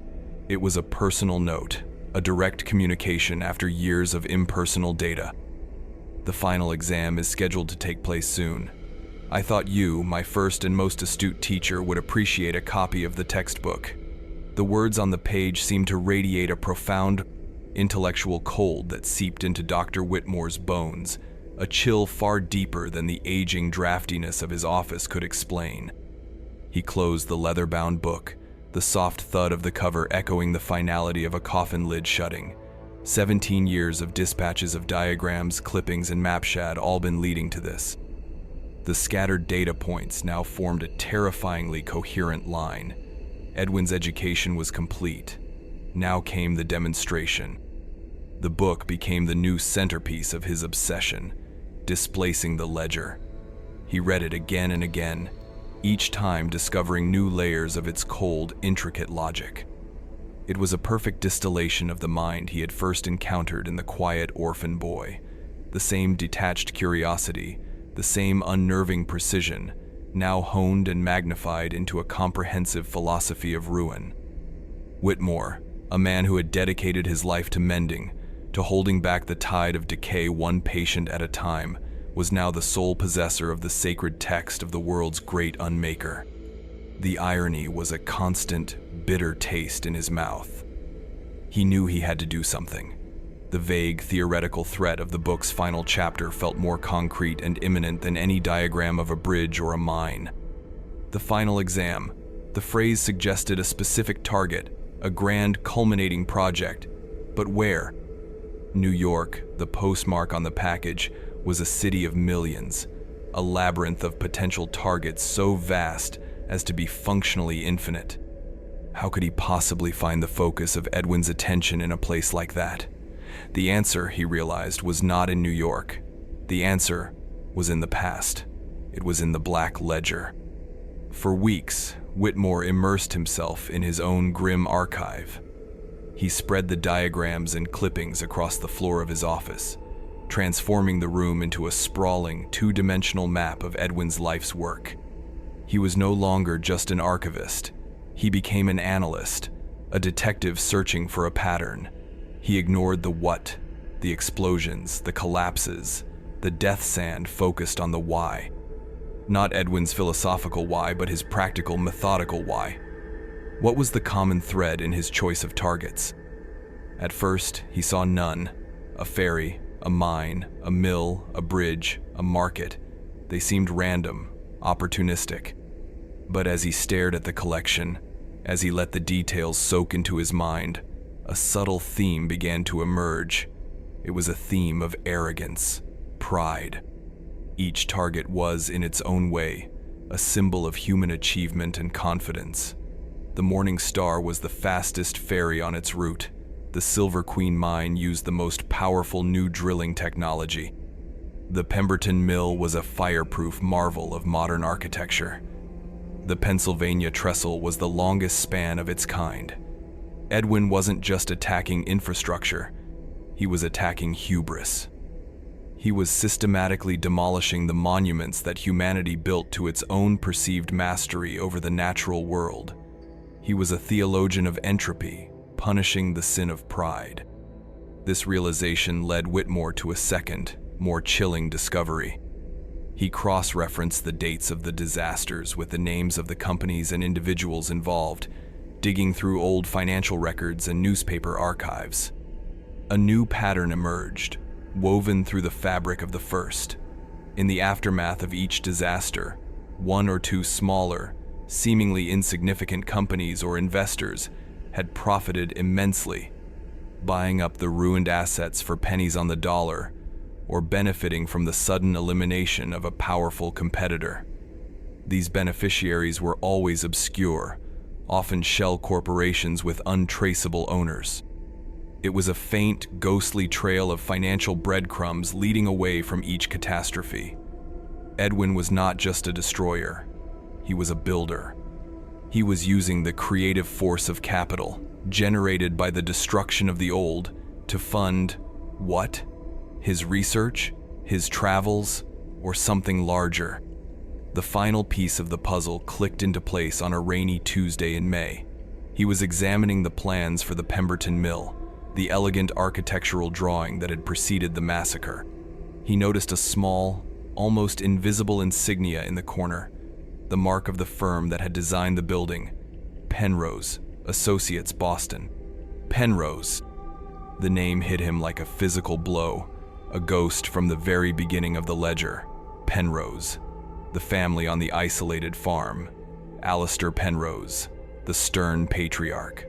It was a personal note, a direct communication after years of impersonal data. The final exam is scheduled to take place soon. I thought you, my first and most astute teacher, would appreciate a copy of the textbook. The words on the page seemed to radiate a profound intellectual cold that seeped into Dr. Whitmore's bones, a chill far deeper than the aging draftiness of his office could explain. He closed the leather-bound book, the soft thud of the cover echoing the finality of a coffin lid shutting. 17 years of dispatches of diagrams, clippings, and mapshad all been leading to this. The scattered data points now formed a terrifyingly coherent line. Edwin's education was complete. Now came the demonstration. The book became the new centerpiece of his obsession, displacing the ledger. He read it again and again, each time discovering new layers of its cold, intricate logic. It was a perfect distillation of the mind he had first encountered in the quiet orphan boy. The same detached curiosity, the same unnerving precision, now honed and magnified into a comprehensive philosophy of ruin. Whitmore, a man who had dedicated his life to mending, to holding back the tide of decay one patient at a time, was now the sole possessor of the sacred text of the world's great unmaker. The irony was a constant, bitter taste in his mouth. He knew he had to do something. The vague, theoretical threat of the book's final chapter felt more concrete and imminent than any diagram of a bridge or a mine. The final exam. The phrase suggested a specific target, a grand, culminating project. But where? New York, the postmark on the package, was a city of millions, a labyrinth of potential targets so vast as to be functionally infinite. How could he possibly find the focus of Edwin's attention in a place like that? The answer, he realized, was not in New York. The answer was in the past. It was in the Black Ledger. For weeks, Whitmore immersed himself in his own grim archive. He spread the diagrams and clippings across the floor of his office, transforming the room into a sprawling, two-dimensional map of Edwin's life's work. He was no longer just an archivist. He became an analyst, a detective searching for a pattern. He ignored the what, the explosions, the collapses, the death sand focused on the why. Not Edwin's philosophical why, but his practical, methodical why. What was the common thread in his choice of targets? At first, he saw none. A ferry, a mine, a mill, a bridge, a market. They seemed random, opportunistic. But as he stared at the collection, as he let the details soak into his mind, a subtle theme began to emerge. It was a theme of arrogance, pride. Each target was, in its own way, a symbol of human achievement and confidence. The Morning Star was the fastest ferry on its route. The Silver Queen mine used the most powerful new drilling technology. The Pemberton Mill was a fireproof marvel of modern architecture. The Pennsylvania Trestle was the longest span of its kind. Edwin wasn't just attacking infrastructure, he was attacking hubris. He was systematically demolishing the monuments that humanity built to its own perceived mastery over the natural world. He was a theologian of entropy, punishing the sin of pride. This realization led Whitmore to a second, more chilling discovery. He cross-referenced the dates of the disasters with the names of the companies and individuals involved, digging through old financial records and newspaper archives. A new pattern emerged, woven through the fabric of the first. In the aftermath of each disaster, one or two smaller, seemingly insignificant companies or investors had profited immensely, buying up the ruined assets for pennies on the dollar, or benefiting from the sudden elimination of a powerful competitor. These beneficiaries were always obscure, often shell corporations with untraceable owners. It was a faint, ghostly trail of financial breadcrumbs leading away from each catastrophe. Edwin was not just a destroyer, he was a builder. He was using the creative force of capital, generated by the destruction of the old, to fund what? His research, his travels, or something larger. The final piece of the puzzle clicked into place on a rainy Tuesday in May. He was examining the plans for the Pemberton Mill, the elegant architectural drawing that had preceded the massacre. He noticed a small, almost invisible insignia in the corner, the mark of the firm that had designed the building, Penrose Associates, Boston. Penrose. The name hit him like a physical blow, a ghost from the very beginning of the ledger. Penrose, the family on the isolated farm. Alistair Penrose, the stern patriarch.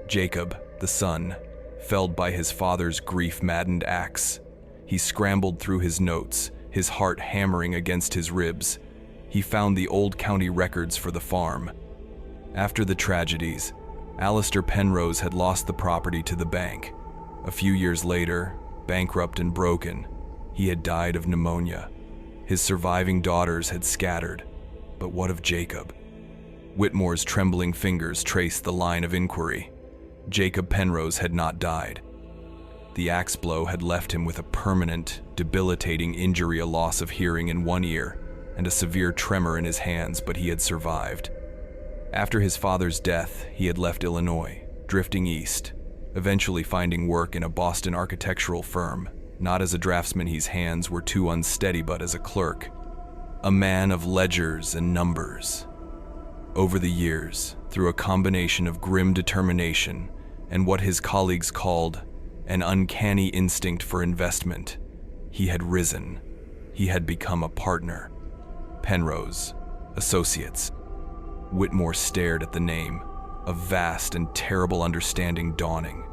Jacob, the son, felled by his father's grief-maddened axe. He scrambled through his notes, his heart hammering against his ribs. He found the old county records for the farm. After the tragedies, Alistair Penrose had lost the property to the bank. A few years later, bankrupt and broken, he had died of pneumonia. His surviving daughters had scattered. But what of Jacob? Whitmore's trembling fingers traced the line of inquiry. Jacob Penrose had not died. The axe blow had left him with a permanent, debilitating injury, a loss of hearing in one ear, and a severe tremor in his hands, but he had survived. After his father's death, he had left Illinois, drifting east, eventually finding work in a Boston architectural firm, not as a draftsman, his hands were too unsteady, but as a clerk, a man of ledgers and numbers. Over the years, through a combination of grim determination and what his colleagues called an uncanny instinct for investment, he had risen. He had become a partner. Penrose Associates. Whitmore stared at the name, a vast and terrible understanding dawning.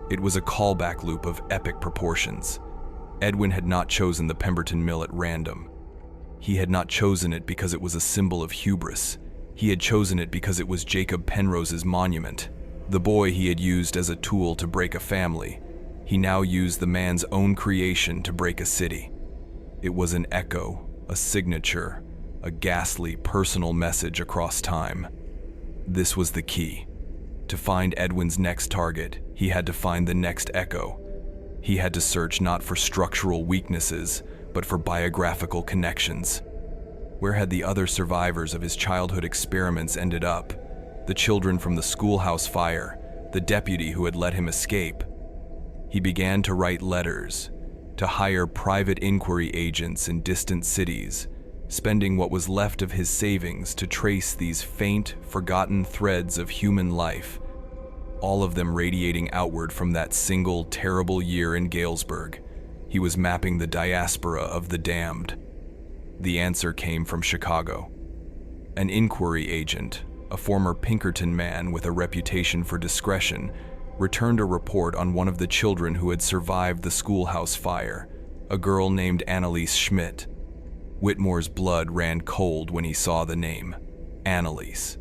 It was a callback loop of epic proportions. Edwin had not chosen the Pemberton Mill at random. He had not chosen it because it was a symbol of hubris. He had chosen it because it was Jacob Penrose's monument, the boy he had used as a tool to break a family. He now used the man's own creation to break a city. It was an echo, a signature, a ghastly personal message across time. This was the key. To find Edwin's next target, he had to find the next echo. He had to search not for structural weaknesses, but for biographical connections. Where had the other survivors of his childhood experiments ended up? The children from the schoolhouse fire, the deputy who had let him escape. He began to write letters, to hire private inquiry agents in distant cities, spending what was left of his savings to trace these faint, forgotten threads of human life, all of them radiating outward from that single terrible year in Galesburg. He was mapping the diaspora of the damned. The answer came from Chicago. An inquiry agent, a former Pinkerton man with a reputation for discretion, returned a report on one of the children who had survived the schoolhouse fire, a girl named Annalise Schmidt. Whitmore's blood ran cold when he saw the name, Annalise.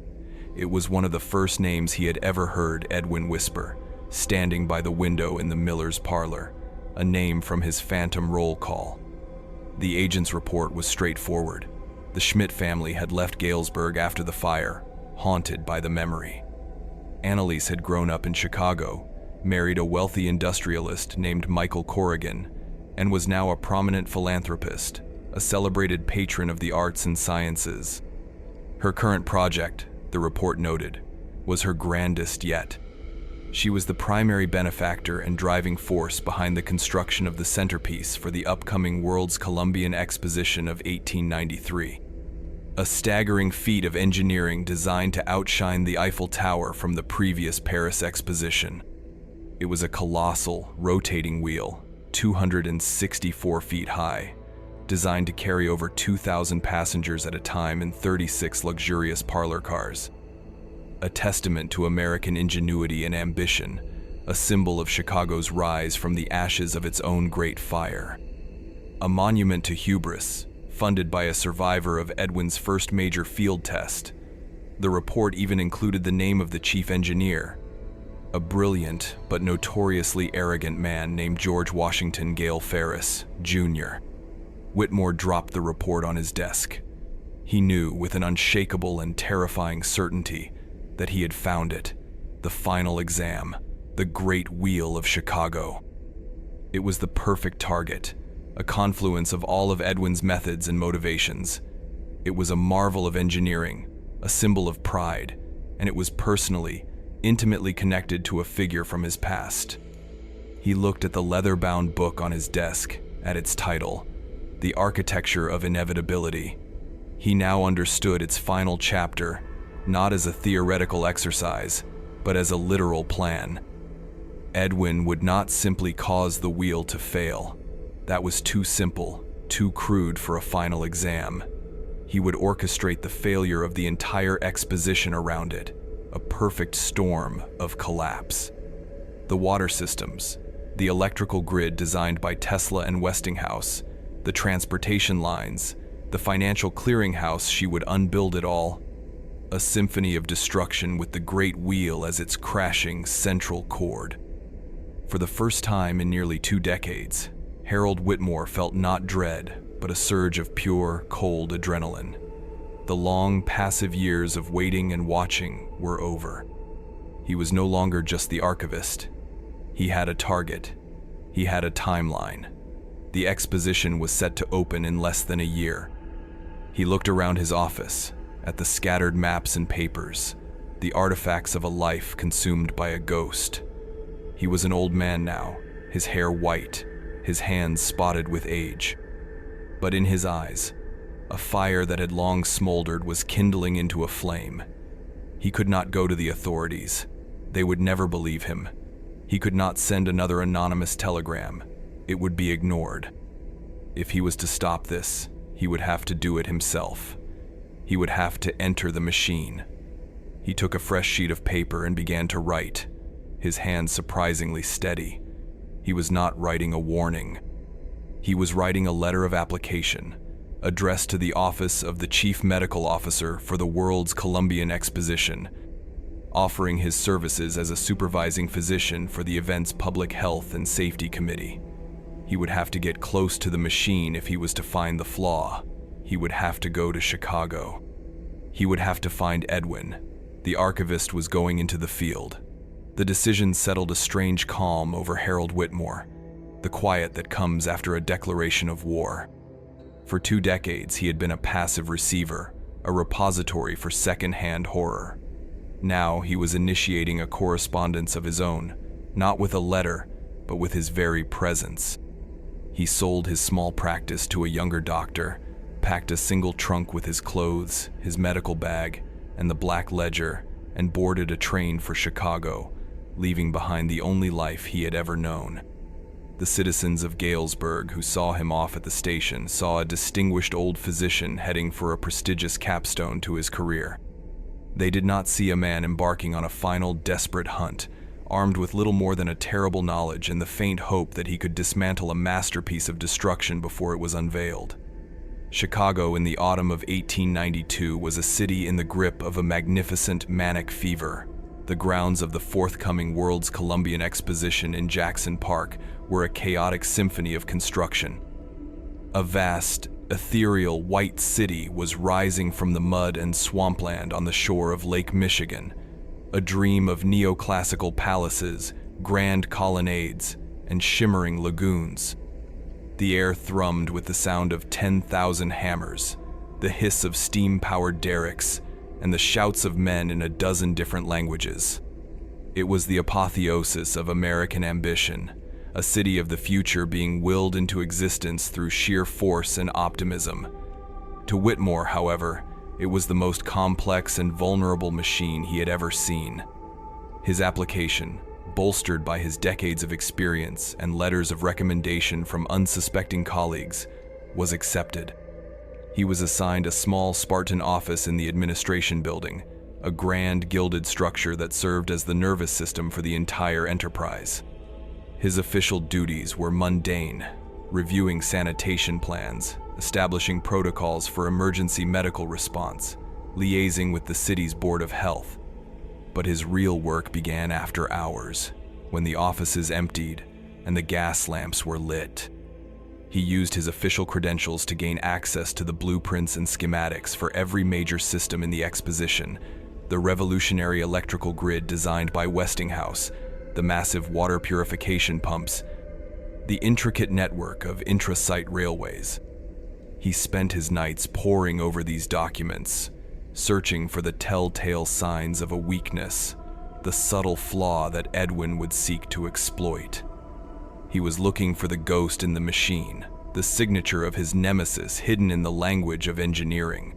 It was one of the first names he had ever heard Edwin whisper, standing by the window in the Miller's parlor, a name from his phantom roll call. The agent's report was straightforward. The Schmidt family had left Galesburg after the fire, haunted by the memory. Annalise had grown up in Chicago, married a wealthy industrialist named Michael Corrigan, and was now a prominent philanthropist, a celebrated patron of the arts and sciences. Her current project, the report noted, was her grandest yet. She was the primary benefactor and driving force behind the construction of the centerpiece for the upcoming World's Columbian Exposition of 1893. A staggering feat of engineering designed to outshine the Eiffel Tower from the previous Paris Exposition. It was a colossal, rotating wheel, 264 feet high, designed to carry over 2,000 passengers at a time in 36 luxurious parlor cars. A testament to American ingenuity and ambition, a symbol of Chicago's rise from the ashes of its own great fire. A monument to hubris, funded by a survivor of Edwin's first major field test. The report even included the name of the chief engineer, a brilliant but notoriously arrogant man named George Washington Gale Ferris, Jr. Whitmore dropped the report on his desk. He knew with an unshakable and terrifying certainty that he had found it, the final exam, the Great Wheel of Chicago. It was the perfect target, a confluence of all of Edwin's methods and motivations. It was a marvel of engineering, a symbol of pride, and it was personally, intimately connected to a figure from his past. He looked at the leather-bound book on his desk, at its title, The Architecture of Inevitability. He now understood its final chapter, not as a theoretical exercise, but as a literal plan. Edwin would not simply cause the wheel to fail. That was too simple, too crude for a final exam. He would orchestrate the failure of the entire exposition around it, a perfect storm of collapse. The water systems, the electrical grid designed by Tesla and Westinghouse, the transportation lines, the financial clearinghouse, she would unbuild it all. A symphony of destruction with the Great Wheel as its crashing central chord. For the first time in nearly 2 decades, Harold Whitmore felt not dread, but a surge of pure, cold adrenaline. The long, passive years of waiting and watching were over. He was no longer just the archivist. He had a target. He had a timeline. The exposition was set to open in less than a year. He looked around his office, at the scattered maps and papers, the artifacts of a life consumed by a ghost. He was an old man now, his hair white, his hands spotted with age. But in his eyes, a fire that had long smoldered was kindling into a flame. He could not go to the authorities. They would never believe him. He could not send another anonymous telegram. It would be ignored. If he was to stop this, he would have to do it himself. He would have to enter the machine. He took a fresh sheet of paper and began to write, his hand surprisingly steady. He was not writing a warning. He was writing a letter of application, addressed to the office of the Chief Medical Officer for the World's Columbian Exposition, offering his services as a supervising physician for the event's Public Health and Safety Committee. He would have to get close to the machine if he was to find the flaw. He would have to go to Chicago. He would have to find Edwin. The archivist was going into the field. The decision settled a strange calm over Harold Whitmore, the quiet that comes after a declaration of war. For 2 decades, he had been a passive receiver, a repository for second-hand horror. Now he was initiating a correspondence of his own, not with a letter, but with his very presence. He sold his small practice to a younger doctor, packed a single trunk with his clothes, his medical bag, and the black ledger, and boarded a train for Chicago, leaving behind the only life he had ever known. The citizens of Galesburg who saw him off at the station saw a distinguished old physician heading for a prestigious capstone to his career. They did not see a man embarking on a final desperate hunt, armed with little more than a terrible knowledge and the faint hope that he could dismantle a masterpiece of destruction before it was unveiled. Chicago in the autumn of 1892 was a city in the grip of a magnificent manic fever. The grounds of the forthcoming World's Columbian Exposition in Jackson Park were a chaotic symphony of construction. A vast, ethereal white city was rising from the mud and swampland on the shore of Lake Michigan, a dream of neoclassical palaces, grand colonnades, and shimmering lagoons. The air thrummed with the sound of 10,000 hammers, the hiss of steam-powered derricks, and the shouts of men in a dozen different languages. It was the apotheosis of American ambition, a city of the future being willed into existence through sheer force and optimism. To Whitmore, however, it was the most complex and vulnerable machine he had ever seen. His application, bolstered by his decades of experience and letters of recommendation from unsuspecting colleagues, was accepted. He was assigned a small Spartan office in the administration building, a grand gilded structure that served as the nervous system for the entire enterprise. His official duties were mundane, reviewing sanitation plans, establishing protocols for emergency medical response, liaising with the city's Board of Health. But his real work began after hours, when the offices emptied and the gas lamps were lit. He used his official credentials to gain access to the blueprints and schematics for every major system in the exposition: the revolutionary electrical grid designed by Westinghouse, the massive water purification pumps, the intricate network of intra-site railways. He spent his nights poring over these documents, searching for the telltale signs of a weakness, the subtle flaw that Edwin would seek to exploit. He was looking for the ghost in the machine, the signature of his nemesis hidden in the language of engineering.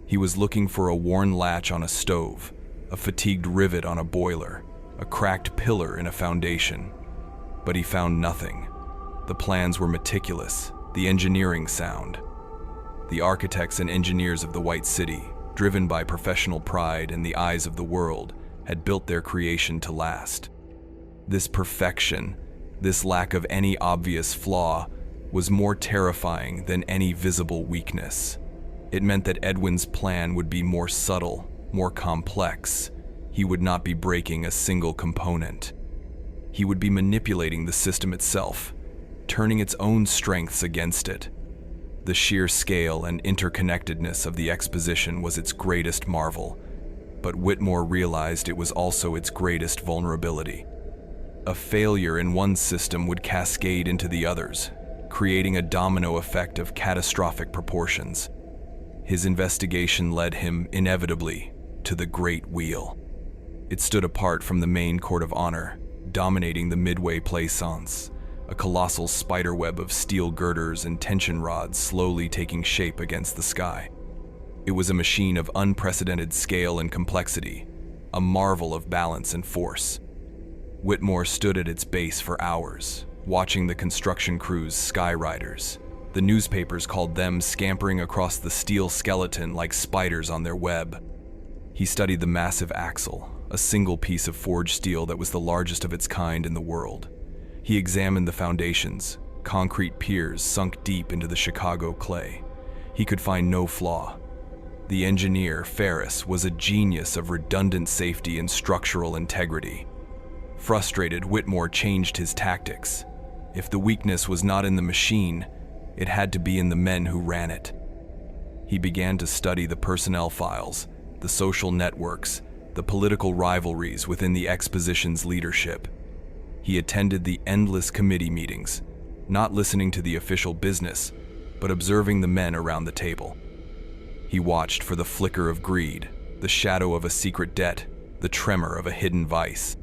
He was looking for a worn latch on a stove, a fatigued rivet on a boiler, a cracked pillar in a foundation. But he found nothing. The plans were meticulous, the engineering sound. The architects and engineers of the White City, driven by professional pride and the eyes of the world, had built their creation to last. This perfection, this lack of any obvious flaw, was more terrifying than any visible weakness. It meant that Edwin's plan would be more subtle, more complex. He would not be breaking a single component. He would be manipulating the system itself, turning its own strengths against it. The sheer scale and interconnectedness of the exposition was its greatest marvel, but Whitmore realized it was also its greatest vulnerability. A failure in one system would cascade into the others, creating a domino effect of catastrophic proportions. His investigation led him, inevitably, to the Great Wheel. It stood apart from the main court of honor, dominating the midway plaisance, a colossal spiderweb of steel girders and tension rods slowly taking shape against the sky. It was a machine of unprecedented scale and complexity, a marvel of balance and force. Whitmore stood at its base for hours, watching the construction crew's skyriders. The newspapers called them scampering across the steel skeleton like spiders on their web. He studied the massive axle, a single piece of forged steel that was the largest of its kind in the world. He examined the foundations, concrete piers sunk deep into the Chicago clay. He could find no flaw. The engineer, Ferris, was a genius of redundant safety and structural integrity. Frustrated, Whitmore changed his tactics. If the weakness was not in the machine, it had to be in the men who ran it. He began to study the personnel files, the social networks, the political rivalries within the exposition's leadership. He attended the endless committee meetings, not listening to the official business, but observing the men around the table. He watched for the flicker of greed, the shadow of a secret debt, the tremor of a hidden vice.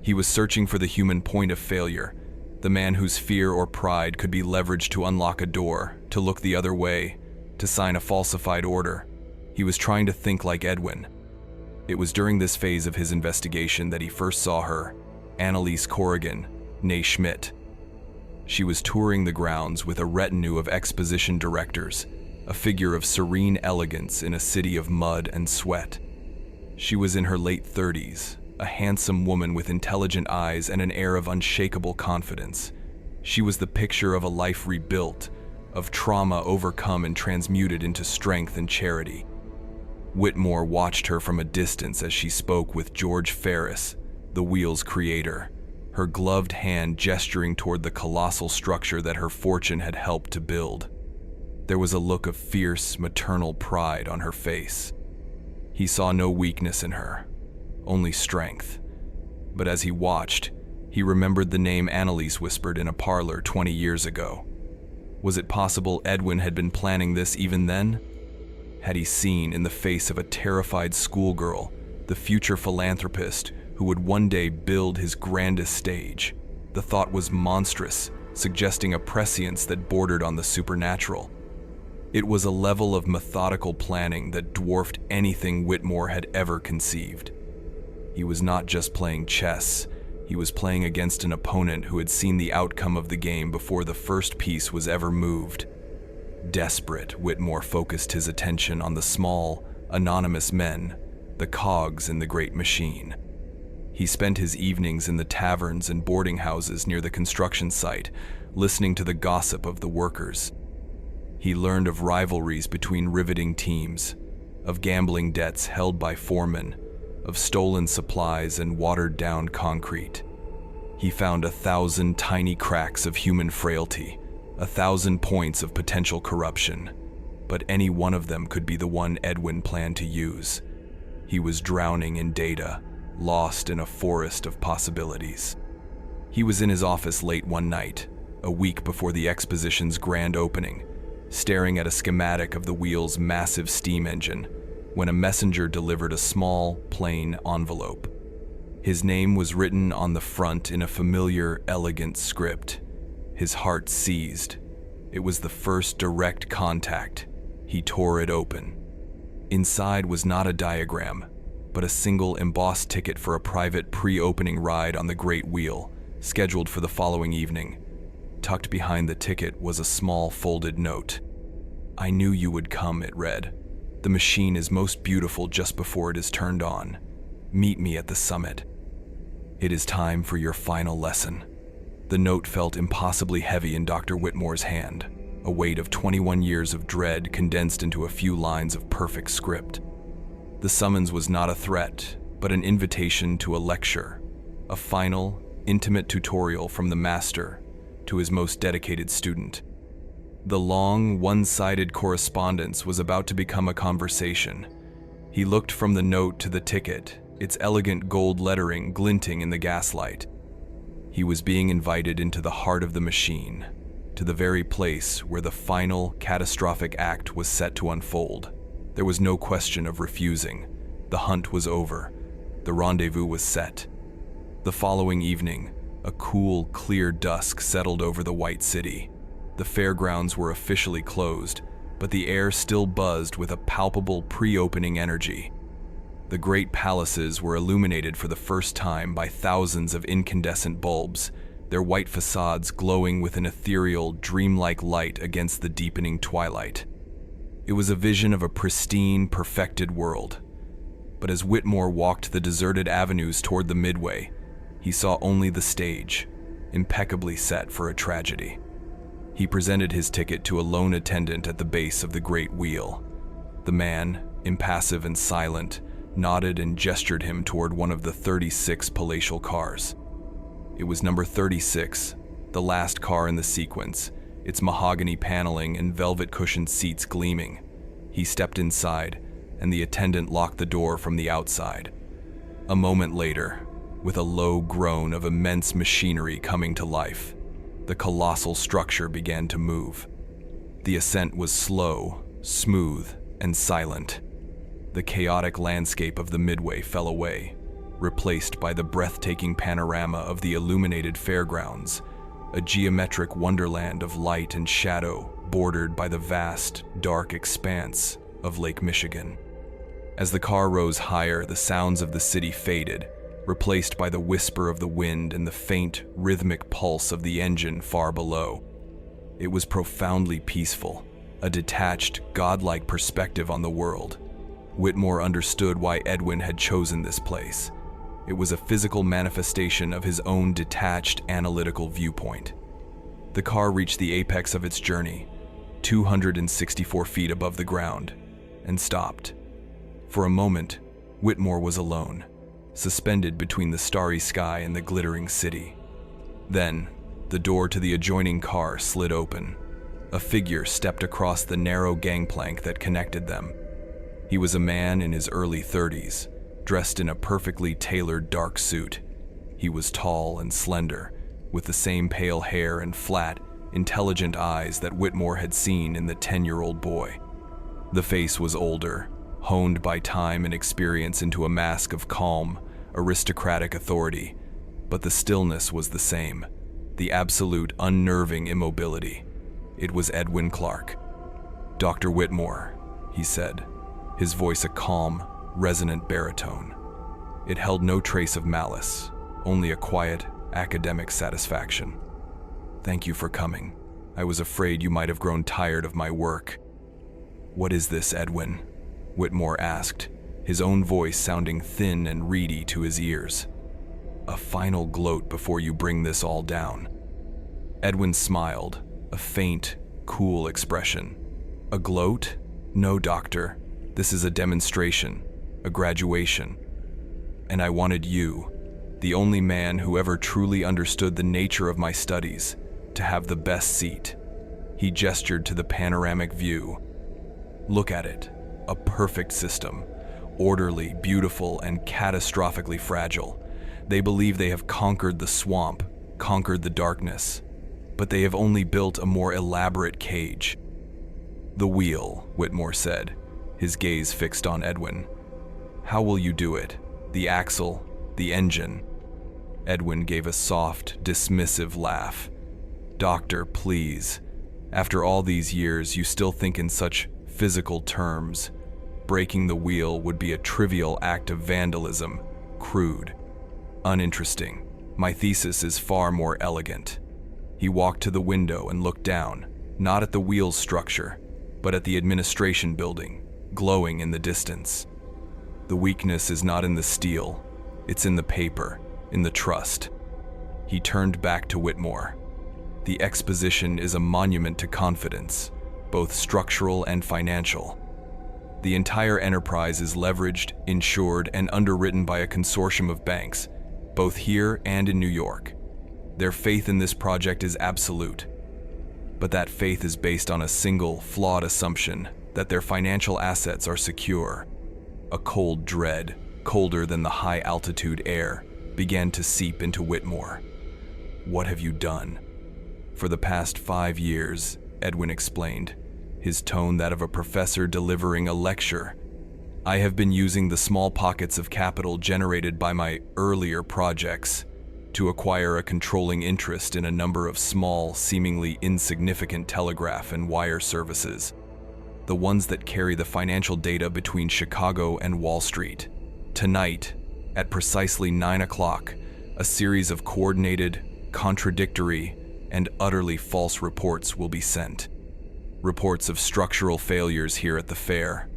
He was searching for the human point of failure, the man whose fear or pride could be leveraged to unlock a door, to look the other way, to sign a falsified order. He was trying to think like Edwin. It was during this phase of his investigation that he first saw her, Annalise Corrigan, née Schmidt. She was touring the grounds with a retinue of exposition directors, a figure of serene elegance in a city of mud and sweat. She was in her late 30s, a handsome woman with intelligent eyes and an air of unshakable confidence. She was the picture of a life rebuilt, of trauma overcome and transmuted into strength and charity. Whitmore watched her from a distance as she spoke with George Ferris, the wheel's creator, her gloved hand gesturing toward the colossal structure that her fortune had helped to build. There was a look of fierce, maternal pride on her face. He saw no weakness in her, only strength. But as he watched, he remembered the name Annalise whispered in a parlor 20 years ago. Was it possible Edwin had been planning this even then? Had he seen in the face of a terrified schoolgirl the future philanthropist who would one day build his grandest stage? The thought was monstrous, suggesting a prescience that bordered on the supernatural. It was a level of methodical planning that dwarfed anything Whitmore had ever conceived. He was not just playing chess, he was playing against an opponent who had seen the outcome of the game before the first piece was ever moved. Desperate, Whitmore focused his attention on the small, anonymous men, the cogs in the great machine. He spent his evenings in the taverns and boarding houses near the construction site, listening to the gossip of the workers. He learned of rivalries between riveting teams, of gambling debts held by foremen, of stolen supplies and watered-down concrete. He found 1,000 tiny cracks of human frailty, 1,000 points of potential corruption, but any one of them could be the one Edwin planned to use. He was drowning in data, lost in a forest of possibilities. He was in his office late one night, a week before the exposition's grand opening, staring at a schematic of the wheel's massive steam engine, when a messenger delivered a small, plain envelope. His name was written on the front in a familiar, elegant script. His heart seized. It was the first direct contact. He tore it open. Inside was not a diagram, but a single embossed ticket for a private pre-opening ride on the Great Wheel, scheduled for the following evening. Tucked behind the ticket was a small folded note. "I knew you would come," it read. "The machine is most beautiful just before it is turned on. Meet me at the summit. It is time for your final lesson." The note felt impossibly heavy in Dr. Whitmore's hand, a weight of 21 years of dread condensed into a few lines of perfect script. The summons was not a threat, but an invitation to a lecture, a final, intimate tutorial from the master to his most dedicated student. The long, one-sided correspondence was about to become a conversation. He looked from the note to the ticket, its elegant gold lettering glinting in the gaslight. He was being invited into the heart of the machine, to the very place where the final, catastrophic act was set to unfold. There was no question of refusing. The hunt was over. The rendezvous was set. The following evening, a cool, clear dusk settled over the White City. The fairgrounds were officially closed, but the air still buzzed with a palpable pre-opening energy. The great palaces were illuminated for the first time by thousands of incandescent bulbs, their white facades glowing with an ethereal, dreamlike light against the deepening twilight. It was a vision of a pristine, perfected world. But as Whitmore walked the deserted avenues toward the Midway, he saw only the stage, impeccably set for a tragedy. He presented his ticket to a lone attendant at the base of the Great Wheel. The man, impassive and silent, nodded and gestured him toward one of the 36 palatial cars. It was number 36, the last car in the sequence, its mahogany paneling and velvet-cushioned seats gleaming. He stepped inside, and the attendant locked the door from the outside. A moment later, with a low groan of immense machinery coming to life, the colossal structure began to move. The ascent was slow, smooth, and silent. The chaotic landscape of the Midway fell away, replaced by the breathtaking panorama of the illuminated fairgrounds, a geometric wonderland of light and shadow bordered by the vast, dark expanse of Lake Michigan. As the car rose higher, the sounds of the city faded, replaced by the whisper of the wind and the faint, rhythmic pulse of the engine far below. It was profoundly peaceful, a detached, godlike perspective on the world. Whitmore understood why Edwin had chosen this place. It was a physical manifestation of his own detached, analytical viewpoint. The car reached the apex of its journey, 264 feet above the ground, and stopped. For a moment, Whitmore was alone, suspended between the starry sky and the glittering city. Then, the door to the adjoining car slid open. A figure stepped across the narrow gangplank that connected them. He was a man in his early 30s, dressed in a perfectly tailored dark suit. He was tall and slender, with the same pale hair and flat, intelligent eyes that Whitmore had seen in the 10-year-old boy. The face was older, honed by time and experience into a mask of calm, aristocratic authority, but the stillness was the same, the absolute unnerving immobility. It was Edwin Clark. "Dr. Whitmore," he said, his voice a calm, resonant baritone. It held no trace of malice, only a quiet, academic satisfaction. "Thank you for coming. I was afraid you might have grown tired of my work." "What is this, Edwin?" Whitmore asked, his own voice sounding thin and reedy to his ears. "A final gloat before you bring this all down." Edwin smiled, a faint, cool expression. "A gloat? No, doctor. This is a demonstration, a graduation. And I wanted you, the only man who ever truly understood the nature of my studies, to have the best seat." He gestured to the panoramic view. "Look at it, a perfect system, orderly, beautiful, and catastrophically fragile. They believe they have conquered the swamp, conquered the darkness, but they have only built a more elaborate cage." "The wheel," Whitmore said, his gaze fixed on Edwin. "How will you do it? The axle, the engine?" Edwin gave a soft, dismissive laugh. "Doctor, please. After all these years, you still think in such physical terms. Breaking the wheel would be a trivial act of vandalism, crude, uninteresting. My thesis is far more elegant." He walked to the window and looked down, not at the wheel's structure, but at the administration building, glowing in the distance. "The weakness is not in the steel, it's in the paper, in the trust." He turned back to Whitmore. "The exposition is a monument to confidence, both structural and financial. The entire enterprise is leveraged, insured, and underwritten by a consortium of banks, both here and in New York. Their faith in this project is absolute. But that faith is based on a single, flawed assumption that their financial assets are secure." A cold dread, colder than the high-altitude air, began to seep into Whitmore. "What have you done?" "For the past 5 years," Edwin explained, his tone that of a professor delivering a lecture, "I have been using the small pockets of capital generated by my earlier projects to acquire a controlling interest in a number of small, seemingly insignificant telegraph and wire services, the ones that carry the financial data between Chicago and Wall Street. Tonight, at precisely 9 o'clock, a series of coordinated, contradictory, and utterly false reports will be sent. Reports of structural failures here at the fair,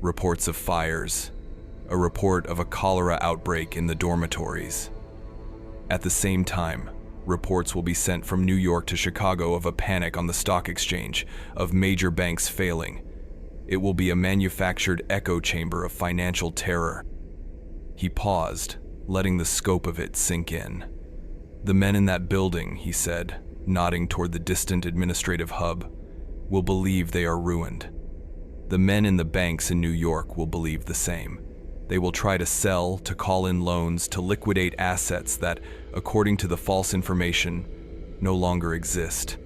reports of fires, a report of a cholera outbreak in the dormitories. At the same time, reports will be sent from New York to Chicago of a panic on the stock exchange, of major banks failing. It will be a manufactured echo chamber of financial terror." He paused, letting the scope of it sink in. "The men in that building," he said, nodding toward the distant administrative hub, "will believe they are ruined. The men in the banks in New York will believe the same. They will try to sell, to call in loans, to liquidate assets that, according to the false information, no longer exist.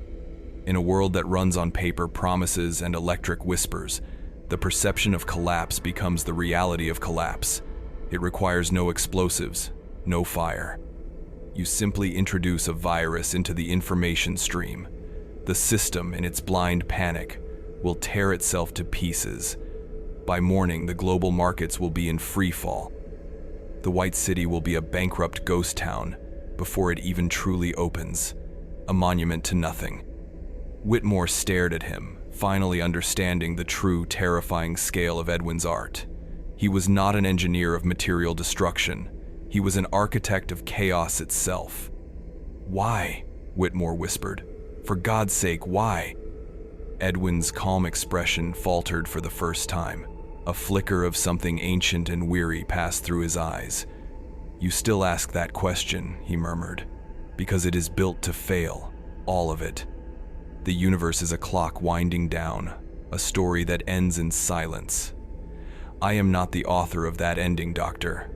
In a world that runs on paper promises and electric whispers, the perception of collapse becomes the reality of collapse. It requires no explosives, no fire. You simply introduce a virus into the information stream. The system, in its blind panic, will tear itself to pieces. By morning, the global markets will be in free fall. The White City will be a bankrupt ghost town before it even truly opens, a monument to nothing." Whitmore stared at him, finally understanding the true, terrifying scale of Edwin's art. He was not an engineer of material destruction. He was an architect of chaos itself. "Why?" Whitmore whispered. "For God's sake, why?" Edwin's calm expression faltered for the first time. A flicker of something ancient and weary passed through his eyes. "You still ask that question," he murmured, "because it is built to fail, all of it. The universe is a clock winding down, a story that ends in silence. I am not the author of that ending, Doctor.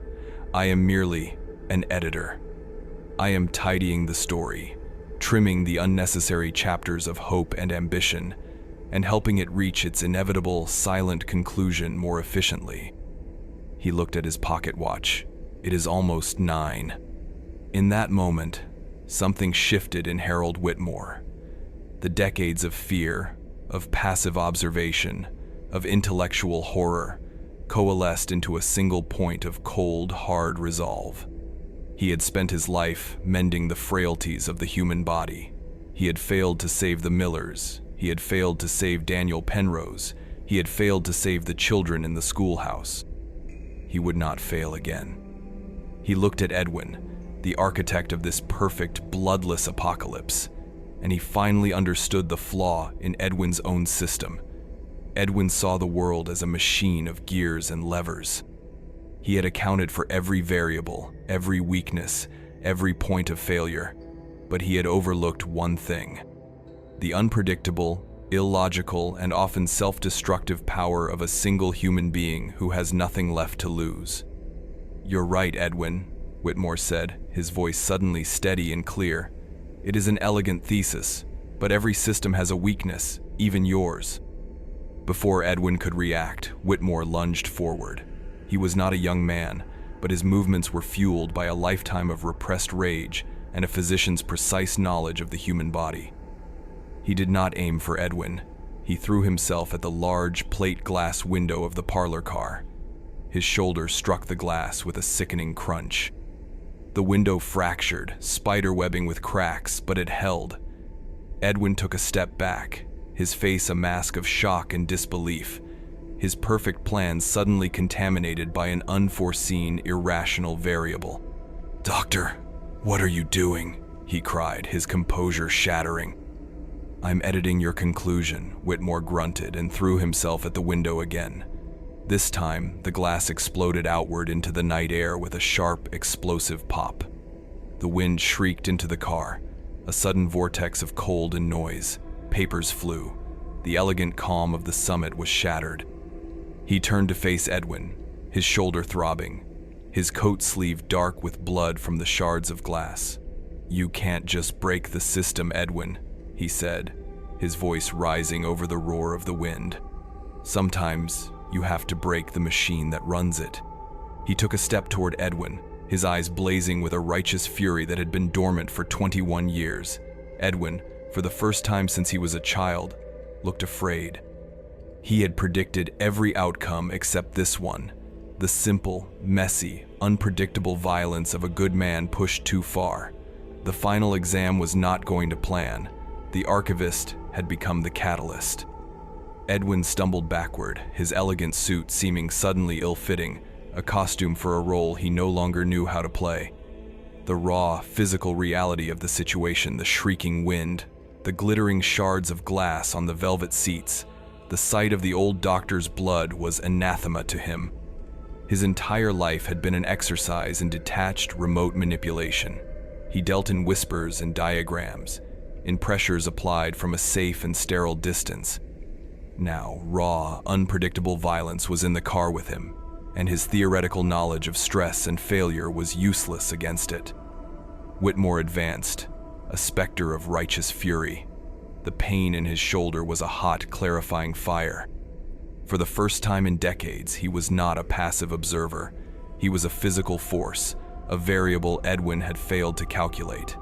I am merely an editor. I am tidying the story, trimming the unnecessary chapters of hope and ambition, and helping it reach its inevitable, silent conclusion more efficiently." He looked at his pocket watch. "It is almost 9. In that moment, something shifted in Harold Whitmore. The decades of fear, of passive observation, of intellectual horror, coalesced into a single point of cold, hard resolve. He had spent his life mending the frailties of the human body. He had failed to save the Millers. He had failed to save Daniel Penrose. He had failed to save the children in the schoolhouse. He would not fail again. He looked at Edwin, the architect of this perfect, bloodless apocalypse, and he finally understood the flaw in Edwin's own system. Edwin saw the world as a machine of gears and levers. He had accounted for every variable, every weakness, every point of failure, but he had overlooked one thing: the unpredictable, illogical, and often self-destructive power of a single human being who has nothing left to lose. "You're right, Edwin," Whitmore said, his voice suddenly steady and clear. "It is an elegant thesis, but every system has a weakness, even yours." Before Edwin could react, Whitmore lunged forward. He was not a young man, but his movements were fueled by a lifetime of repressed rage and a physician's precise knowledge of the human body. He did not aim for Edwin. He threw himself at the large plate glass window of the parlor car. His shoulder struck the glass with a sickening crunch. The window fractured, spiderwebbing with cracks, but it held. Edwin took a step back, his face a mask of shock and disbelief, his perfect plan suddenly contaminated by an unforeseen, irrational variable. "Doctor, what are you doing?" he cried, his composure shattering. "I'm editing your conclusion," Whitmore grunted and threw himself at the window again. This time, the glass exploded outward into the night air with a sharp, explosive pop. The wind shrieked into the car, a sudden vortex of cold and noise. Papers flew. The elegant calm of the summit was shattered. He turned to face Edwin, his shoulder throbbing, his coat sleeve dark with blood from the shards of glass. "You can't just break the system, Edwin," he said, his voice rising over the roar of the wind. "Sometimes you have to break the machine that runs it." He took a step toward Edwin, his eyes blazing with a righteous fury that had been dormant for 21 years. Edwin, for the first time since he was a child, looked afraid. He had predicted every outcome except this one: the simple, messy, unpredictable violence of a good man pushed too far. The final exam was not going to plan. The archivist had become the catalyst. Edwin stumbled backward, his elegant suit seeming suddenly ill-fitting, a costume for a role he no longer knew how to play. The raw, physical reality of the situation, the shrieking wind, the glittering shards of glass on the velvet seats, the sight of the old doctor's blood was anathema to him. His entire life had been an exercise in detached, remote manipulation. He dealt in whispers and diagrams, in pressures applied from a safe and sterile distance. Now, raw, unpredictable violence was in the car with him, and his theoretical knowledge of stress and failure was useless against it. Whitmore advanced, a specter of righteous fury. The pain in his shoulder was a hot, clarifying fire. For the first time in decades, he was not a passive observer. He was a physical force, a variable Edwin had failed to calculate.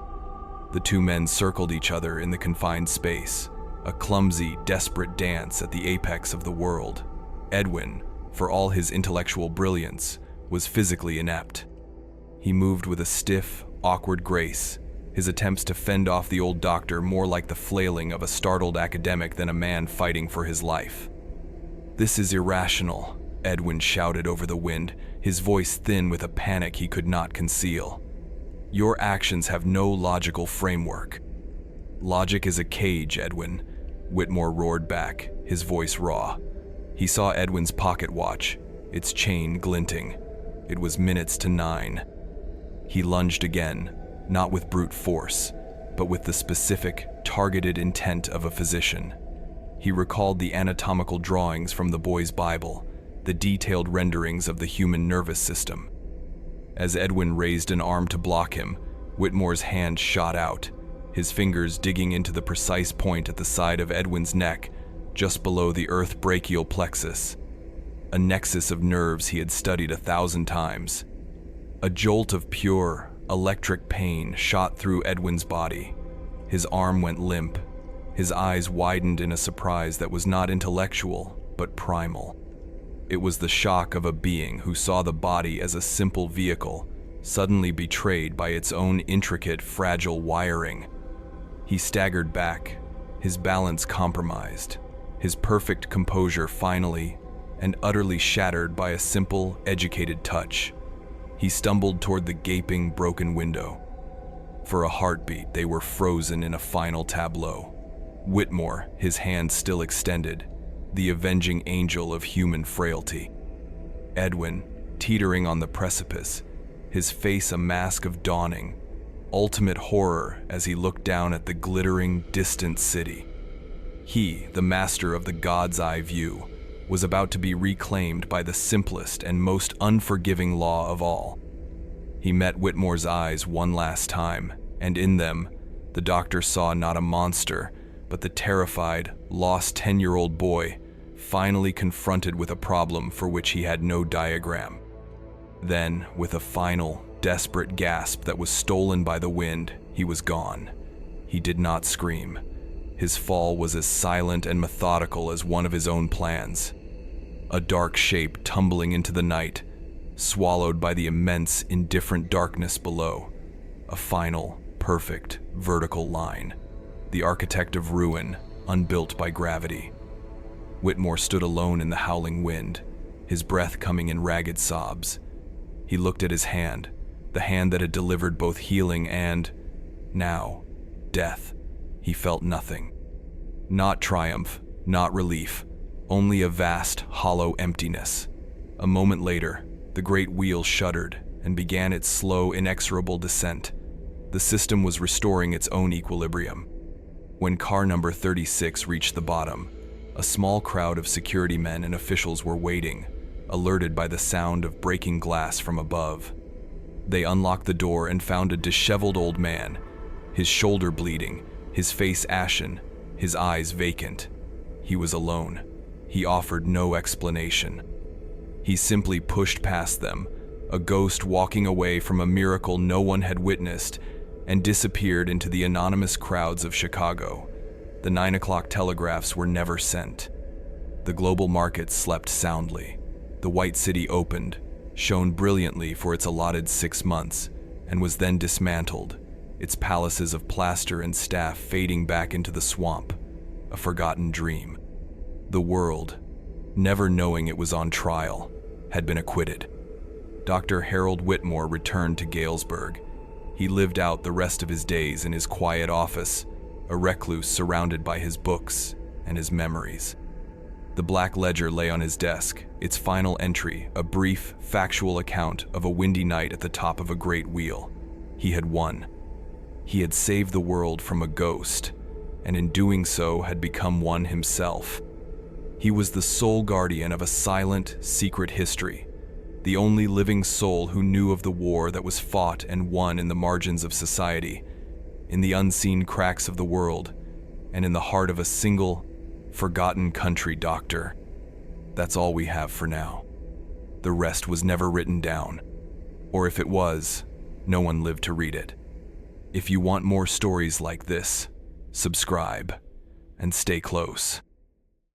The two men circled each other in the confined space, a clumsy, desperate dance at the apex of the world. Edwin, for all his intellectual brilliance, was physically inept. He moved with a stiff, awkward grace, his attempts to fend off the old doctor more like the flailing of a startled academic than a man fighting for his life. "This is irrational," Edwin shouted over the wind, his voice thin with a panic he could not conceal. "Your actions have no logical framework." "Logic is a cage, Edwin. Whitmore roared back, his voice raw. He saw Edwin's pocket watch, its chain glinting. It was minutes to 9. He lunged again, not with brute force, but with the specific, targeted intent of a physician. He recalled the anatomical drawings from the boy's Bible, the detailed renderings of the human nervous system. As Edwin raised an arm to block him, Whitmore's hand shot out, his fingers digging into the precise point at the side of Edwin's neck, just below the earth brachial plexus, a nexus of nerves he had studied 1,000 times. A jolt of pure, electric pain shot through Edwin's body. His arm went limp. His eyes widened in a surprise that was not intellectual, but primal. It was the shock of a being who saw the body as a simple vehicle, suddenly betrayed by its own intricate, fragile wiring. He staggered back, his balance compromised, his perfect composure finally and utterly shattered by a simple, educated touch. He stumbled toward the gaping, broken window. For a heartbeat, they were frozen in a final tableau. Whitmore, his hand still extended, the avenging angel of human frailty. Edwin, teetering on the precipice, his face a mask of dawning, ultimate horror as he looked down at the glittering, distant city. He, the master of the God's eye view, was about to be reclaimed by the simplest and most unforgiving law of all. He met Whitmore's eyes one last time, and in them, the doctor saw not a monster, but the terrified, lost 10-year-old boy, finally confronted with a problem for which he had no diagram. Then, with a final, desperate gasp that was stolen by the wind, he was gone. He did not scream. His fall was as silent and methodical as one of his own plans. A dark shape tumbling into the night, swallowed by the immense, indifferent darkness below. A final, perfect, vertical line. The architect of ruin, unbuilt by gravity. Whitmore stood alone in the howling wind, his breath coming in ragged sobs. He looked at his hand, the hand that had delivered both healing and, now, death. He felt nothing. Not triumph, not relief, only a vast, hollow emptiness. A moment later, the great wheel shuddered and began its slow, inexorable descent. The system was restoring its own equilibrium. When car number 36 reached the bottom, a small crowd of security men and officials were waiting, alerted by the sound of breaking glass from above. They unlocked the door and found a disheveled old man, his shoulder bleeding, his face ashen, his eyes vacant. He was alone. He offered no explanation. He simply pushed past them, a ghost walking away from a miracle no one had witnessed, and disappeared into the anonymous crowds of Chicago. The 9 o'clock telegraphs were never sent. The global market slept soundly. The White City opened, shone brilliantly for its allotted 6 months, and was then dismantled, its palaces of plaster and staff fading back into the swamp, a forgotten dream. The world, never knowing it was on trial, had been acquitted. Dr. Harold Whitmore returned to Galesburg. He lived out the rest of his days in his quiet office, a recluse surrounded by his books and his memories. The black ledger lay on his desk, its final entry, a brief, factual account of a windy night at the top of a great wheel. He had won. He had saved the world from a ghost, and in doing so had become one himself. He was the sole guardian of a silent, secret history, the only living soul who knew of the war that was fought and won in the margins of society, in the unseen cracks of the world, and in the heart of a single, forgotten country doctor. That's all we have for now. The rest was never written down, or if it was, no one lived to read it. If you want more stories like this, subscribe and stay close.